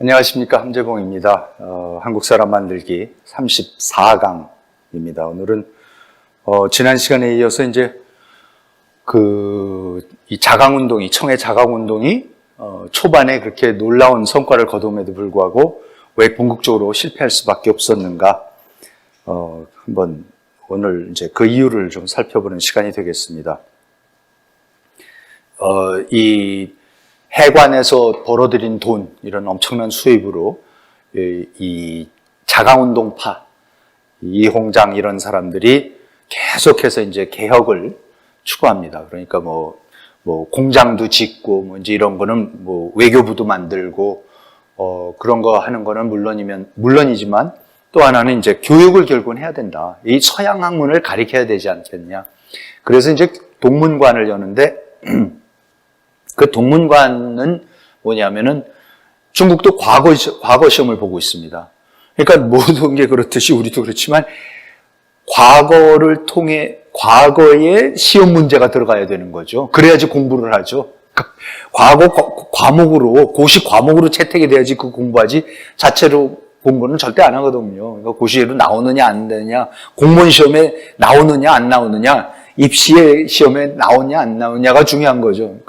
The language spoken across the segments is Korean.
안녕하십니까, 함재봉입니다. 한국사람 만들기 34강입니다. 오늘은 지난 시간에 이어서 이제 이 자강운동이, 청해 자강운동이 초반에 그렇게 놀라운 성과를 거두음에도 불구하고 왜 궁극적으로 실패할 수밖에 없었는가, 한번 오늘 이제 그 이유를 좀 살펴보는 시간이 되겠습니다. 이 해관에서 벌어들인 돈, 이런 엄청난 수입으로 이 자강운동파, 이홍장 이런 사람들이 계속해서 이제 개혁을 추구합니다. 그러니까 뭐 공장도 짓고 뭐 이제 이런 거는 뭐 외교부도 만들고 그런 거 하는 거는 물론이지만 또 하나는 이제 교육을 결국은 해야 된다. 이 서양 학문을 가르쳐야 되지 않겠냐. 그래서 이제 동문관을 여는데 그 동문관은 뭐냐면은 중국도 과거 시험을 보고 있습니다. 그러니까 모든 게 그렇듯이 우리도 그렇지만 과거를 통해 과거에 시험 문제가 들어가야 되는 거죠. 그래야지 공부를 하죠. 과거 과목으로, 고시 과목으로 채택이 돼야지 그 공부하지 자체로 공부는 절대 안 하거든요. 그러니까 고시로 나오느냐 안 되느냐, 공무원 시험에 나오느냐 안 나오느냐, 입시 시험에 나오냐 안 나오냐가 중요한 거죠.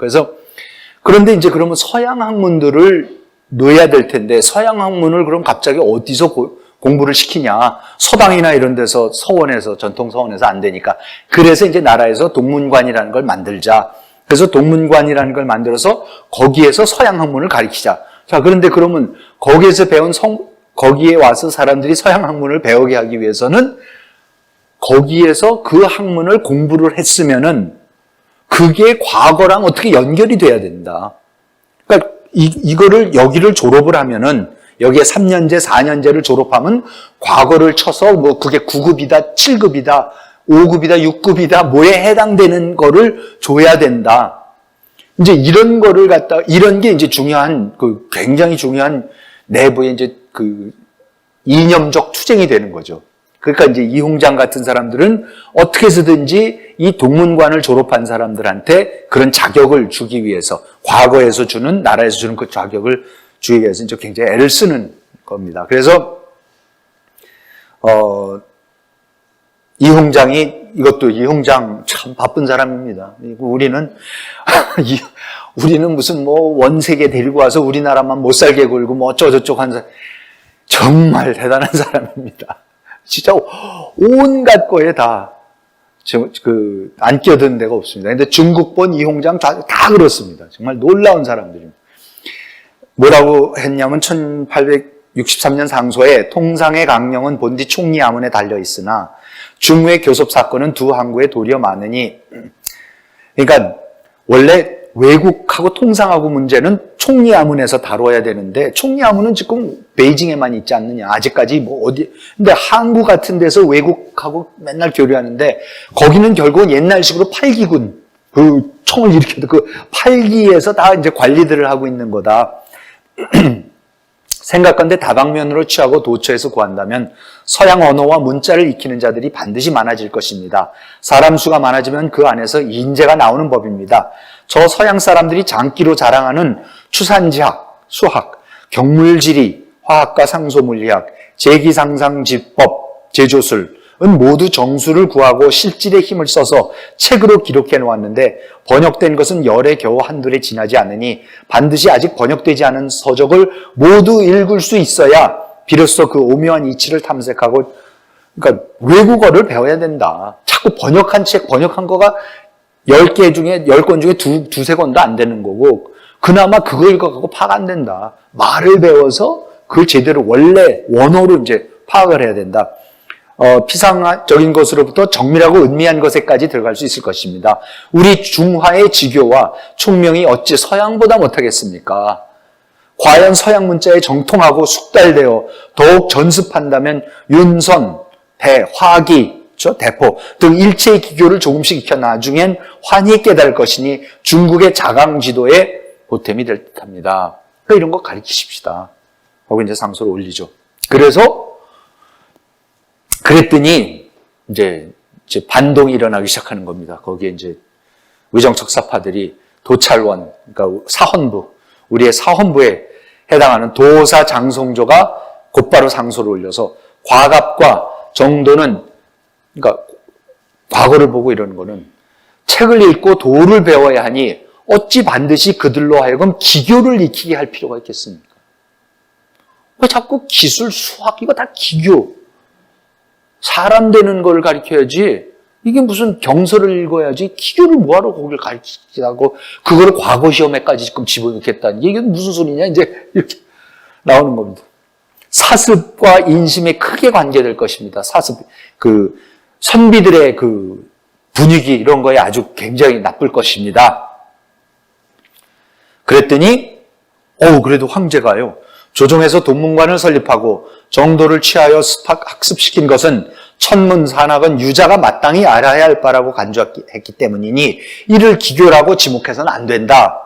그런데 이제 그러면 서양 학문들을 넣어야 될 텐데 서양 학문을 그럼 갑자기 어디서 공부를 시키냐. 서당이나 이런 데서 서원에서, 전통 서원에서 안 되니까. 그래서 이제 나라에서 동문관이라는 걸 만들자. 그래서 동문관이라는 걸 만들어서 거기에서 서양 학문을 가르치자. 자, 그런데 그러면 거기에서 거기에 와서 사람들이 서양 학문을 배우게 하기 위해서는 거기에서 그 학문을 공부를 했으면은 그게 과거랑 어떻게 연결이 돼야 된다. 그러니까 이거를 여기를 졸업을 하면은 여기에 3년제, 4년제를 졸업하면 과거를 쳐서 뭐 그게 9급이다, 7급이다, 5급이다, 6급이다 뭐에 해당되는 거를 줘야 된다. 이제 이런 거를 이런 게 이제 굉장히 중요한 내부의 이제 이념적 투쟁이 되는 거죠. 그러니까 이제 이홍장 같은 사람들은 어떻게 해서든지 이 동문관을 졸업한 사람들한테 그런 자격을 주기 위해서, 과거에서 주는, 나라에서 주는 그 자격을 주기 위해서 이제 굉장히 애를 쓰는 겁니다. 그래서 이홍장 참 바쁜 사람입니다. 우리는 무슨 뭐 원세계 데리고 와서 우리나라만 못 살게 굴고 뭐 어쩌고저쩌고 한 사람, 정말 대단한 사람입니다. 진짜 온갖 거에 다 안 끼어드는 데가 없습니다. 근데 중국본 이홍장 다 그렇습니다. 정말 놀라운 사람들입니다. 뭐라고 했냐면 1863년 상소에 통상의 강령은 본디 총리 아문에 달려 있으나 중후의 교섭 사건은 두 항구에 도리어 많으니, 그러니까 원래 외국하고 통상하고 문제는 총리 아문에서 다뤄야 되는데 총리 아문은 지금 베이징에만 있지 않느냐. 아직까지 뭐 어디, 근데 항구 같은 데서 외국하고 맨날 교류하는데 거기는 결국은 옛날식으로 팔기군, 그 총을 일으켜도 그 팔기에서 다 이제 관리들을 하고 있는 거다. 생각건대 다방면으로 취하고 도처에서 구한다면 서양 언어와 문자를 익히는 자들이 반드시 많아질 것입니다. 사람 수가 많아지면 그 안에서 인재가 나오는 법입니다. 저 서양 사람들이 장기로 자랑하는 추산지학, 수학, 경물지리, 화학과 상소물리학, 제기상상지법, 제조술은 모두 정수를 구하고 실질의 힘을 써서 책으로 기록해 놓았는데 번역된 것은 열에 겨우 한둘에 지나지 않으니 반드시 아직 번역되지 않은 서적을 모두 읽을 수 있어야 비로소 그 오묘한 이치를 탐색하고, 그러니까 외국어를 배워야 된다. 자꾸 번역한 책, 번역한 거가 10개 중에, 10권 중에 두세 권도 안 되는 거고, 그나마 그거 읽어갖고 파악 안 된다. 말을 배워서 그걸 제대로 원래 원어로 이제 파악을 해야 된다. 피상적인 것으로부터 정밀하고 은미한 것에까지 들어갈 수 있을 것입니다. 우리 중화의 지교와 총명이 어찌 서양보다 못하겠습니까? 과연 서양 문자에 정통하고 숙달되어 더욱 전습한다면 윤선, 대, 화기, 대포 등 일체의 기교를 조금씩 익혀 나중엔 환히 깨달을 것이니 중국의 자강 지도에 보탬이 될 듯합니다. 그러니까 이런 거 가르치십시다 하고 이제 상소를 올리죠. 그랬더니 이제 반동이 일어나기 시작하는 겁니다. 거기에 이제 의정척사파들이 도찰원, 그러니까 사헌부, 우리의 사헌부에 해당하는 도사 장송조가 곧바로 상소를 올려서 과갑과 정도는, 그러니까 과거를 보고 이러는 거는 책을 읽고 도를 배워야 하니 어찌 반드시 그들로 하여금 기교를 익히게 할 필요가 있겠습니까? 왜 자꾸 기술, 수학 이거 다 기교. 사람 되는 걸 가르쳐야지. 이게 무슨 경서를 읽어야지 기교를 뭐하러 거기를 가르치라고 그거를 과거 시험에까지 지금 집어넣겠다는 이게 무슨 소리냐 이제 이렇게 나오는 겁니다. 사습과 인심에 크게 관계될 것입니다. 사습, 선비들의 분위기 이런 거에 아주 굉장히 나쁠 것입니다. 그랬더니 그래도 황제가요. 조정에서 돈문관을 설립하고 정도를 취하여 학습시킨 것은 천문산학은 유자가 마땅히 알아야 할 바라고 간주했기 때문이니 이를 기교라고 지목해서는 안 된다.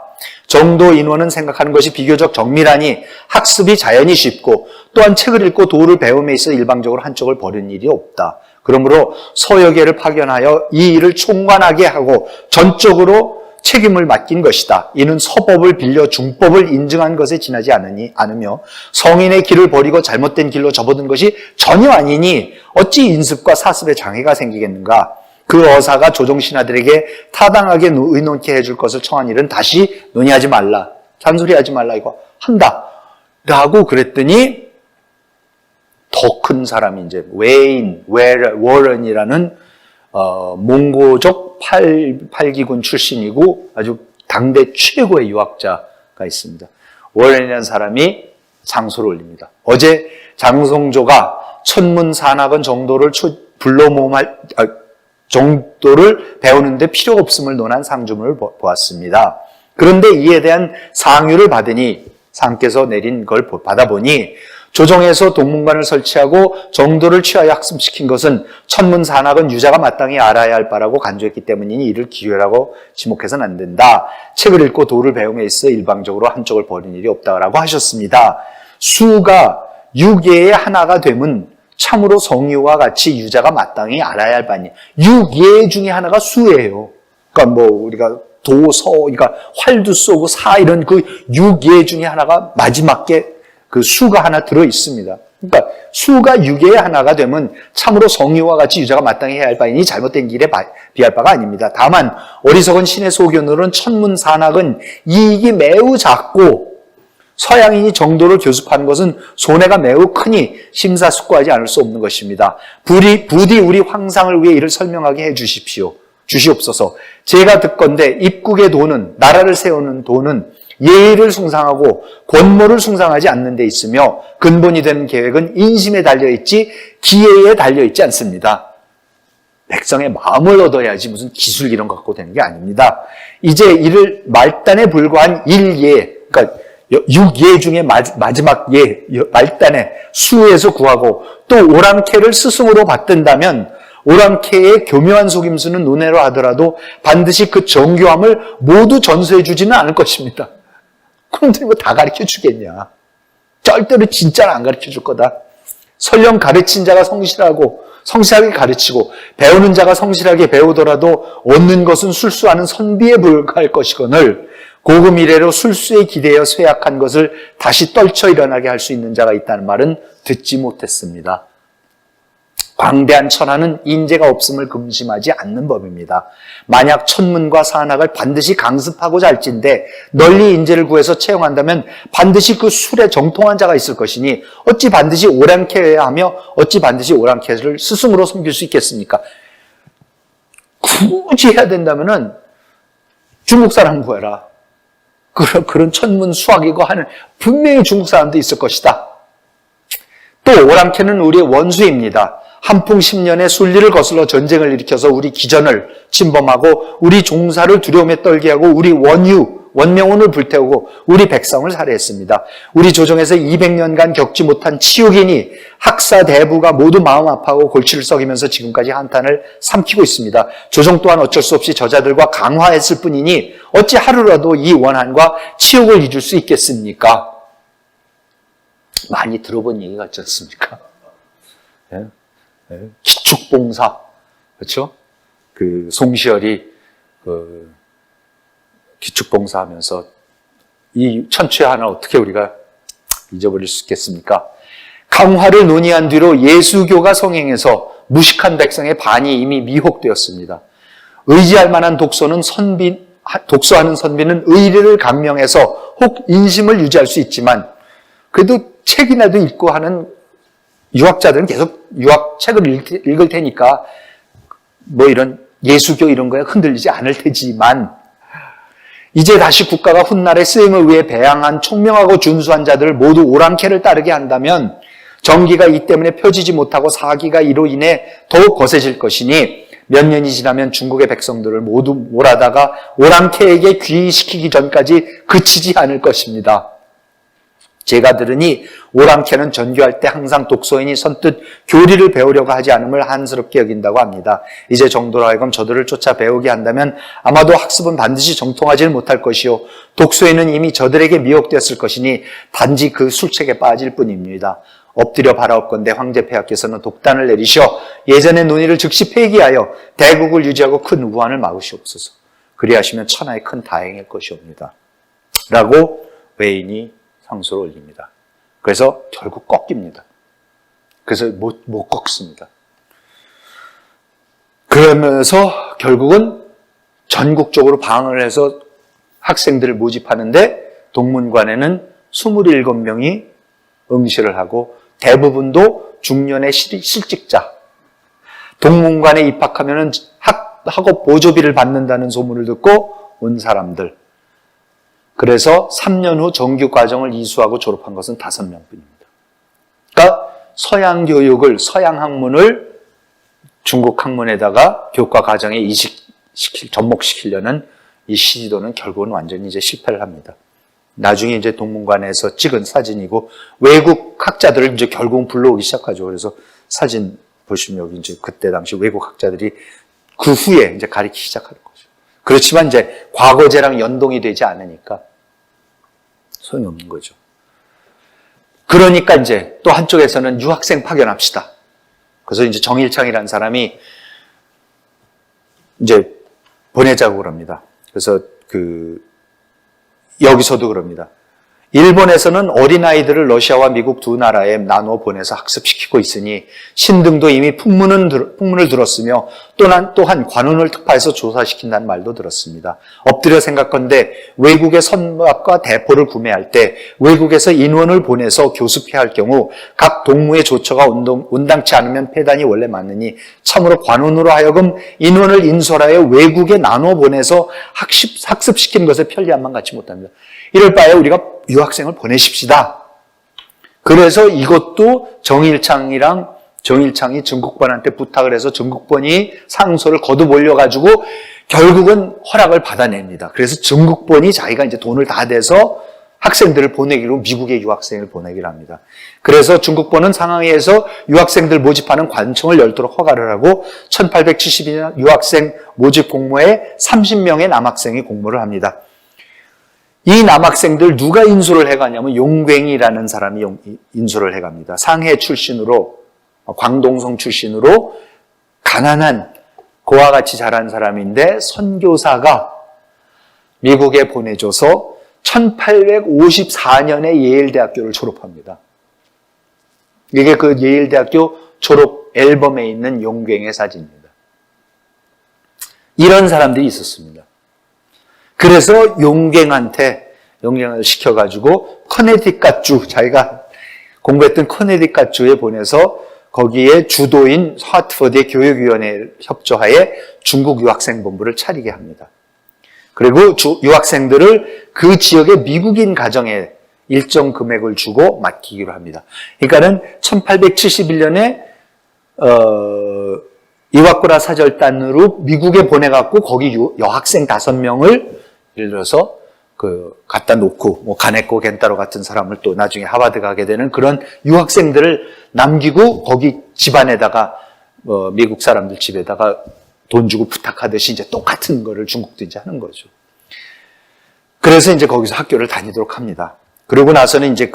정도 인원은 생각하는 것이 비교적 정밀하니 학습이 자연히 쉽고 또한 책을 읽고 도를 배움에 있어 일방적으로 한쪽을 버리는 일이 없다. 그러므로 서여계를 파견하여 이 일을 총괄하게 하고 전적으로 책임을 맡긴 것이다. 이는 서법을 빌려 중법을 인증한 것에 지나지 않으며 성인의 길을 버리고 잘못된 길로 접어든 것이 전혀 아니니 어찌 인습과 사습에 장애가 생기겠는가. 그 어사가 조정신하들에게 타당하게 의논케 해줄 것을 청한 일은 다시 논의하지 말라. 잔소리하지 말라 이거 한다. 라고 그랬더니 더 큰 사람이 이제 워런이라는 몽고족 8기군 출신이고 아주 당대 최고의 유학자가 있습니다. 워런이라는 사람이 상소를 올립니다. 어제 장송조가 천문산학은 정도를 정도를 배우는데 필요가 없음을 논한 상주문을 보았습니다. 그런데 이에 대한 상유를 받으니 상께서 내린 걸 받아보니 조정에서 동문관을 설치하고 정도를 취하여 학습시킨 것은 천문산학은 유자가 마땅히 알아야 할 바라고 간주했기 때문이니 이를 기회라고 지목해서는 안 된다. 책을 읽고 도를 배움에 있어 일방적으로 한쪽을 버린 일이 없다라고 하셨습니다. 수가 유계의 하나가 되면 참으로 성유와 같이 유자가 마땅히 알아야 할 바니 6예 중에 하나가 수예요. 그러니까 우리가 도, 서, 그러니까 활도 쏘고 사 이런 그 6예 중에 하나가 마지막에 그 수가 하나 들어 있습니다. 그러니까 수가 6의 하나가 되면 참으로 성유와 같이 유자가 마땅히 해야 할 바이니 잘못된 길에 비할 바가 아닙니다. 다만 어리석은 신의 소견으로는 천문산학은 이익이 매우 작고 서양인이 정도를 교습하는 것은 손해가 매우 크니 심사숙고하지 않을 수 없는 것입니다. 부디 우리 황상을 위해 이를 설명하게 해 주시옵소서. 제가 듣건대 입국의 도는, 나라를 세우는 도는 예의를 숭상하고 권모를 숭상하지 않는 데 있으며 근본이 되는 계획은 인심에 달려있지 기회에 달려있지 않습니다. 백성의 마음을 얻어야지 무슨 기술 이런 거 갖고 되는 게 아닙니다. 이제 이를 말단에 불과한 일예, 그러니까 6예 중에 마지막 예, 말단에 수에서 구하고 또 오랑캐를 스승으로 받든다면 오랑캐의 교묘한 속임수는 논외로 하더라도 반드시 그 정교함을 모두 전수해 주지는 않을 것입니다. 그럼 뭐 다 가르쳐 주겠냐? 절대로 진짜는 안 가르쳐 줄 거다. 설령 가르친 자가 성실하게 가르치고 배우는 자가 성실하게 배우더라도 얻는 것은 술수하는 선비에 불과할 것이거늘 고금 이래로 술수에 기대어 쇠약한 것을 다시 떨쳐 일어나게 할 수 있는 자가 있다는 말은 듣지 못했습니다. 광대한 천하는 인재가 없음을 금심하지 않는 법입니다. 만약 천문과 산학을 반드시 강습하고자 할진대 널리 인재를 구해서 채용한다면 반드시 그 술에 정통한 자가 있을 것이니 어찌 반드시 오랑캐여야 하며 어찌 반드시 오랑캐를 스승으로 섬길 수 있겠습니까? 굳이 해야 된다면은 중국 사람 구해라. 그런 천문수학이고 하는 분명히 중국 사람도 있을 것이다. 또 오랑캐는 우리의 원수입니다. 한풍 10년의 순리를 거슬러 전쟁을 일으켜서 우리 기전을 침범하고 우리 종사를 두려움에 떨게 하고 우리 원명운을 불태우고 우리 백성을 살해했습니다. 우리 조정에서 200년간 겪지 못한 치욕이니 학사 대부가 모두 마음 아파하고 골치를 썩이면서 지금까지 한탄을 삼키고 있습니다. 조정 또한 어쩔 수 없이 저자들과 강화했을 뿐이니 어찌 하루라도 이 원한과 치욕을 잊을 수 있겠습니까? 많이 들어본 얘기 같지 않습니까? 예? 예? 기축봉사, 그렇죠? 송시열이 기축봉사하면서 이 천추의 하나 어떻게 우리가 잊어버릴 수 있겠습니까? 강화를 논의한 뒤로 예수교가 성행해서 무식한 백성의 반이 이미 미혹되었습니다. 의지할 만한 독서하는 선비는 의리를 강명해서 혹 인심을 유지할 수 있지만 그래도 책이라도 읽고 하는 유학자들은 계속 유학책을 읽을 테니까 뭐 이런 예수교 이런 거에 흔들리지 않을 테지만 이제 다시 국가가 훗날의 쓰임을 위해 배양한 총명하고 준수한 자들을 모두 오랑캐를 따르게 한다면 정기가 이 때문에 펴지지 못하고 사기가 이로 인해 더욱 거세질 것이니 몇 년이 지나면 중국의 백성들을 모두 몰아다가 오랑캐에게 귀의시키기 전까지 그치지 않을 것입니다. 제가 들으니 오랑캐는 전교할 때 항상 독서인이 선뜻 교리를 배우려고 하지 않음을 한스럽게 여긴다고 합니다. 이제 정도로 하여금 저들을 쫓아 배우게 한다면 아마도 학습은 반드시 정통하지는 못할 것이요 독서인은 이미 저들에게 미혹되었을 것이니 단지 그 술책에 빠질 뿐입니다. 엎드려 바라옵건대 황제 폐하께서는 독단을 내리셔 예전의 논의를 즉시 폐기하여 대국을 유지하고 큰 우환을 막으시옵소서. 그리하시면 천하의 큰 다행일 것이옵니다. 라고 외인이 상소를 올립니다. 그래서 결국 꺾입니다. 그래서 못 꺾습니다. 그러면서 결국은 전국적으로 방을 해서 학생들을 모집하는데 동문관에는 27명이 응시를 하고 대부분도 중년의 실직자. 동문관에 입학하면 학업 보조비를 받는다는 소문을 듣고 온 사람들. 그래서 3년 후 정규 과정을 이수하고 졸업한 것은 5명뿐입니다. 그러니까 서양 교육을, 서양 학문을 중국 학문에다가 교과 과정에 접목시키려는 이 시도는 결국은 완전히 이제 실패를 합니다. 나중에 이제 동문관에서 찍은 사진이고 외국 학자들을 이제 결국은 불러오기 시작하죠. 그래서 사진 보시면 여기 이제 그때 당시 외국 학자들이 그 후에 이제 가리키기 시작하는 거죠. 그렇지만 이제 과거제랑 연동이 되지 않으니까 소용이 없는 거죠. 그러니까 이제 또 한쪽에서는 유학생 파견합시다. 그래서 이제 정일창이라는 사람이 이제 보내자고 그럽니다. 그래서 여기서도 그럽니다. 일본에서는 어린아이들을 러시아와 미국 두 나라에 나누어 보내서 학습시키고 있으니 신등도 이미 풍문을 들었으며 또한 관운을 특파해서 조사시킨다는 말도 들었습니다. 엎드려 생각건대 외국의 선박과 대포를 구매할 때 외국에서 인원을 보내서 교습해야 할 경우 각 동무의 조처가 온당치 않으면 폐단이 원래 맞느니 참으로 관운으로 하여금 인원을 인솔하여 외국에 나누어 보내서 학습시키는 것에 편리함만 갖지 못합니다. 이럴 바에 우리가 유학생을 보내십시다. 그래서 이것도 정일창이 정국본한테 부탁을 해서 정국본이 상소를 거듭 올려가지고 결국은 허락을 받아냅니다. 그래서 정국본이 자기가 이제 돈을 다 대서 학생들을 보내기로 미국의 유학생을 보내기로 합니다. 그래서 중국본은 상하이에서 유학생들 모집하는 관청을 열도록 허가를 하고 1872년 유학생 모집 공모에 30명의 남학생이 공모를 합니다. 이 남학생들 누가 인솔을 해가냐면 용괭이라는 사람이 인솔을 해갑니다. 상해 출신으로, 광동성 출신으로 가난한 고와 같이 자란 사람인데 선교사가 미국에 보내줘서 1854년에 예일대학교를 졸업합니다. 이게 그 예일대학교 졸업 앨범에 있는 용괭이의 사진입니다. 이런 사람들이 있었습니다. 그래서 용괭을 시켜가지고 커네디컷주, 자기가 공부했던 커네디컷주에 보내서 거기에 주도인 하트퍼드의 교육위원회 협조하에 중국 유학생 본부를 차리게 합니다. 그리고 유학생들을 그 지역의 미국인 가정에 일정 금액을 주고 맡기기로 합니다. 그러니까는 1871년에 이와쿠라 사절단으로 미국에 보내갖고 거기 여학생 5명을 예를 들어서 갖다 놓고 뭐 가네코 겐타로 같은 사람을 또 나중에 하버드 가게 되는 그런 유학생들을 남기고 거기 집안에다가 미국 사람들 집에다가 돈 주고 부탁하듯이 이제 똑같은 거를 중국도 이제 하는 거죠. 그래서 이제 거기서 학교를 다니도록 합니다. 그러고 나서는 이제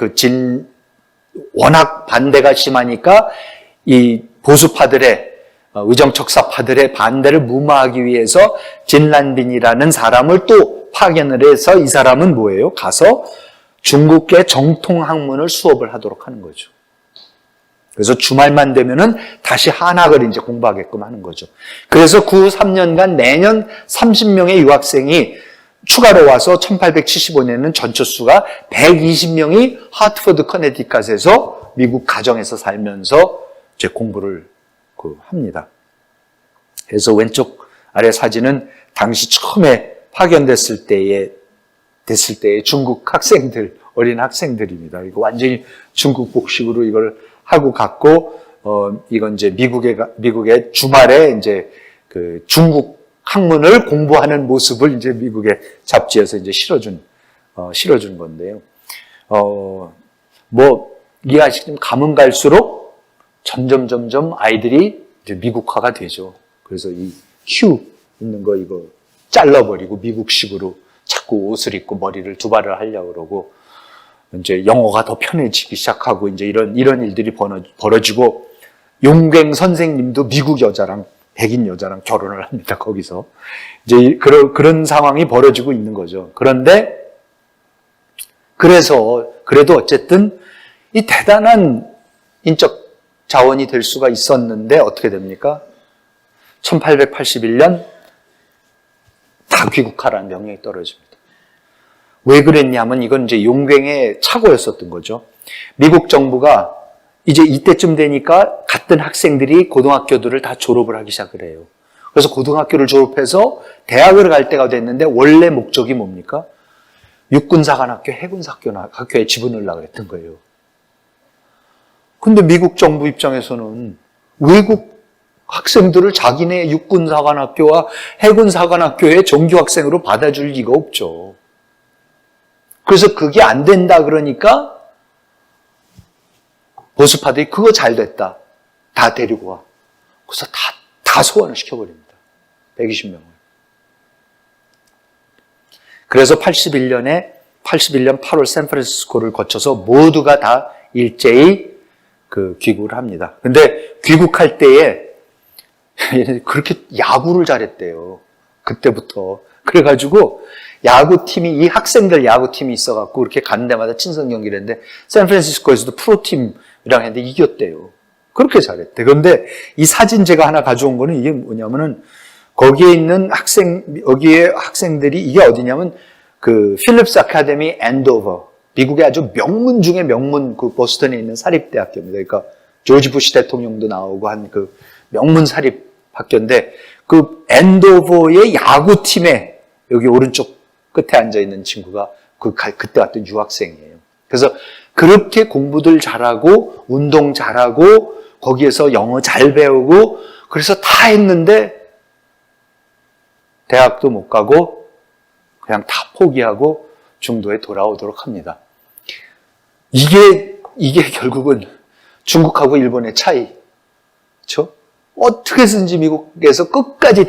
워낙 반대가 심하니까 이 보수파들의 의정척사파들의 반대를 무마하기 위해서 진란빈이라는 사람을 또 파견을 해서 이 사람은 뭐예요? 가서 중국계 정통 학문을 수업을 하도록 하는 거죠. 그래서 주말만 되면은 다시 한학을 이제 공부하게끔 하는 거죠. 그래서 그 후 3년간 매년 30명의 유학생이 추가로 와서 1875년에는 전체 수가 120명이 하트포드 커네티컷에서 미국 가정에서 살면서 이제 공부를 합니다. 그래서 왼쪽 아래 사진은 당시 처음에 파견됐을 때의 중국 학생들, 어린 학생들입니다. 이거 완전히 중국 복식으로 이걸 하고 갔고, 이건 이제 미국의 주말에 이제 중국 학문을 공부하는 모습을 이제 미국의 잡지에서 이제 실어준 건데요. 이해하시면 가면 갈수록 점점 아이들이 이제 미국화가 되죠. 그래서 이 Q 있는 거 이거 잘라버리고 미국식으로 자꾸 옷을 입고 머리를 두발을 하려고 그러고, 이제 영어가 더 편해지기 시작하고, 이제 이런 일들이 벌어지고, 용갱 선생님도 미국 여자랑 백인 여자랑 결혼을 합니다. 거기서 이제 그런 상황이 벌어지고 있는 거죠. 그런데 그래도 어쨌든 이 대단한 인적 자원이 될 수가 있었는데 어떻게 됩니까? 1881년 다 귀국하라는 명령이 떨어집니다. 왜 그랬냐면 이건 이제 용갱의 착오였었던 거죠. 미국 정부가 이제 이때쯤 되니까 같은 학생들이 고등학교들을 다 졸업을 하기 시작을 해요. 그래서 고등학교를 졸업해서 대학을 갈 때가 됐는데 원래 목적이 뭡니까? 육군사관학교, 해군사학교에 지분을 했던 거예요. 근데 미국 정부 입장에서는 외국 학생들을 자기네 육군사관학교와 해군사관학교에 정규학생으로 받아줄 리가 없죠. 그래서 그게 안 된다 그러니까 보수파들이 그거 잘 됐다. 다 데리고 와. 그래서 다 소환을 시켜버립니다. 120명을. 그래서 81년 8월 샌프란시스코를 거쳐서 모두가 다 일제히 귀국을 합니다. 근데 귀국할 때에 그렇게 야구를 잘했대요. 그때부터. 그래가지고 야구팀이, 이 학생들 야구팀이 있어갖고 그렇게 가는 데마다 친선 경기를 했는데 샌프란시스코에서도 프로팀이랑 했는데 이겼대요. 그렇게 잘했대. 그런데 이 사진 제가 하나 가져온 거는 이게 뭐냐면은 거기에 있는 여기에 학생들이 이게 어디냐면 필립스 아카데미 앤도버. 미국의 아주 명문 중에 명문 보스턴에 있는 사립대학교입니다. 그러니까 조지 부시 대통령도 나오고 한 명문 사립학교인데 앤도버의 야구팀에 여기 오른쪽 끝에 앉아있는 친구가 그때 왔던 유학생이에요. 그래서 그렇게 공부들 잘하고 운동 잘하고 거기에서 영어 잘 배우고 그래서 다 했는데 대학도 못 가고 그냥 다 포기하고 중도에 돌아오도록 합니다. 이게 결국은 중국하고 일본의 차이. 그렇죠? 어떻게든지 미국에서 끝까지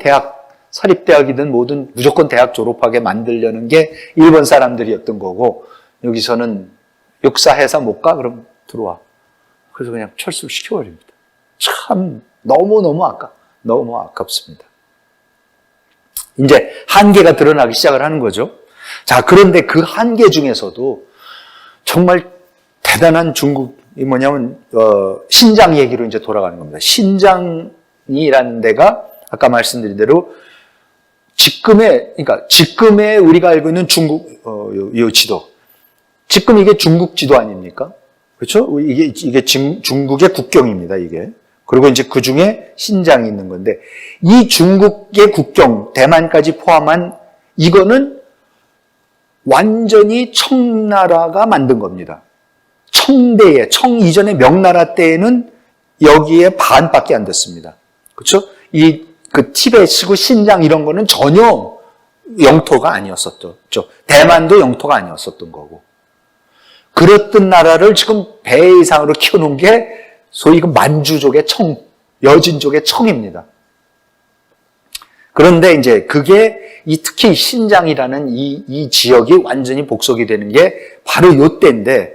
사립대학이든 뭐든 무조건 대학 졸업하게 만들려는 게 일본 사람들이었던 거고, 여기서는 육사해서 못 가? 그럼 들어와. 그래서 그냥 철수를 시켜버립니다. 참 너무 아깝습니다. 이제 한계가 드러나기 시작을 하는 거죠. 자, 그런데 그 한계 중에서도 정말 대단한 중국이 뭐냐면 신장 얘기로 이제 돌아가는 겁니다. 신장이라는 데가 아까 말씀드린 대로 지금의 우리가 알고 있는 중국 이 지도, 지금 이게 중국 지도 아닙니까? 그렇죠? 이게 중국의 국경입니다. 이게. 그리고 이제 그 중에 신장이 있는 건데, 이 중국의 국경, 대만까지 포함한 이거는 완전히 청나라가 만든 겁니다. 청 이전의 명나라 때에는 여기에 반밖에 안 됐습니다. 그렇죠? 그 티베트고 신장 이런 거는 전혀 영토가 아니었었죠. 대만도 영토가 아니었었던 거고. 그랬던 나라를 지금 배 이상으로 키워놓은 게 소위 그 만주족의 여진족의 청입니다. 그런데 이제 그게 특히 신장이라는 이 지역이 완전히 복속이 되는 게 바로 요때인데,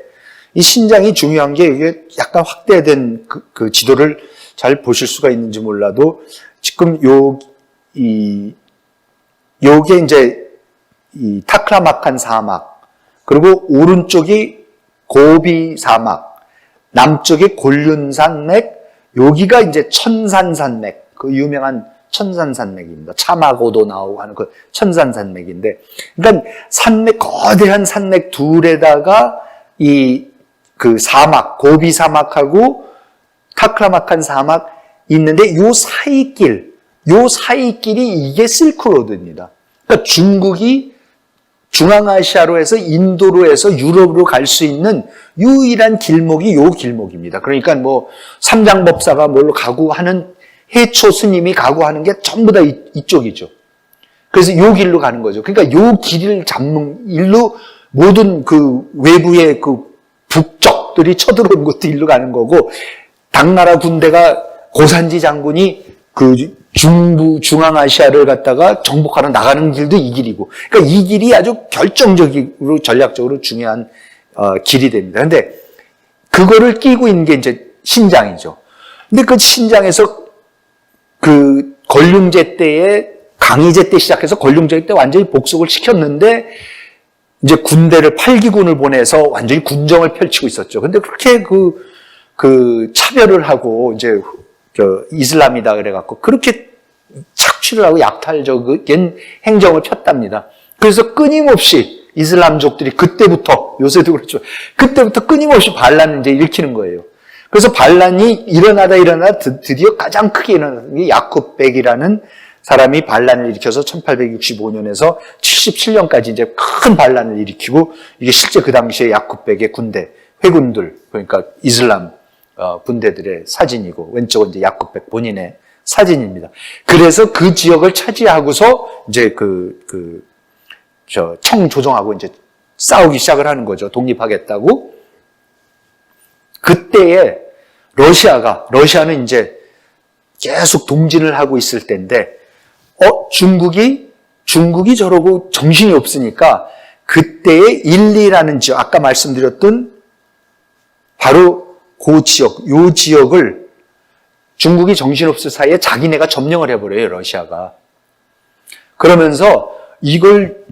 이 신장이 중요한 게 이게 약간 확대된 그 지도를 잘 보실 수가 있는지 몰라도 지금 요게 이제 이 타크라마칸 사막, 그리고 오른쪽이 고비 사막, 남쪽이 곤륜산맥, 여기가 이제 천산산맥, 그 유명한 천산산맥입니다. 차마고도 나오고 하는 그 천산산맥인데, 그러니까 거대한 산맥 둘에다가 그 사막, 고비 사막하고 타크라마칸 사막 있는데 요 사이길이 이게 실크로드입니다. 그러니까 중국이 중앙아시아로 해서 인도로 해서 유럽으로 갈 수 있는 유일한 길목이 요 길목입니다. 그러니까 뭐 삼장법사가 뭘로 가고 하는 해초 스님이 가고 하는 게 전부 다 이쪽이죠. 그래서 요 길로 가는 거죠. 그러니까 요 길을 잡는 일로 모든 그 외부의 그 북적들이 쳐들어온 것도 일로 가는 거고, 당나라 군대가 고산지 장군이 그 중앙아시아를 갖다가 정복하러 나가는 길도 이 길이고, 그러니까 이 길이 아주 결정적으로 전략적으로 중요한 길이 됩니다. 그런데 그거를 끼고 있는 게 이제 신장이죠. 근데 그 신장에서 그 걸륭제 때에 강희제 때 시작해서 걸륭제 때 완전히 복속을 시켰는데, 이제 군대를 8기군을 보내서 완전히 군정을 펼치고 있었죠. 근데 그렇게 그 차별을 하고 이제 이슬람이다 그래갖고 그렇게 착취를 하고 약탈적인 행정을 폈답니다. 그래서 끊임없이 이슬람족들이 그때부터, 요새도 그렇죠. 그때부터 끊임없이 반란을 이제 일으키는 거예요. 그래서 반란이 일어나다 드디어 가장 크게 일어나는 게 야쿠백이라는 사람이 반란을 일으켜서 1865년에서 77년까지 이제 큰 반란을 일으키고, 이게 실제 그 당시에 야쿠백의 군대, 회군들, 그러니까 이슬람 군대들의 사진이고, 왼쪽은 이제 야쿠백 본인의 사진입니다. 그래서 그 지역을 차지하고서 이제 청 조정하고 이제 싸우기 시작을 하는 거죠. 독립하겠다고. 그때에 러시아는 이제 계속 동진을 하고 있을 때인데, 중국이 저러고 정신이 없으니까 그때의 일리라는 지역, 아까 말씀드렸던 바로 그 지역, 요 지역을 중국이 정신없을 사이에 자기네가 점령을 해버려요, 러시아가. 그러면서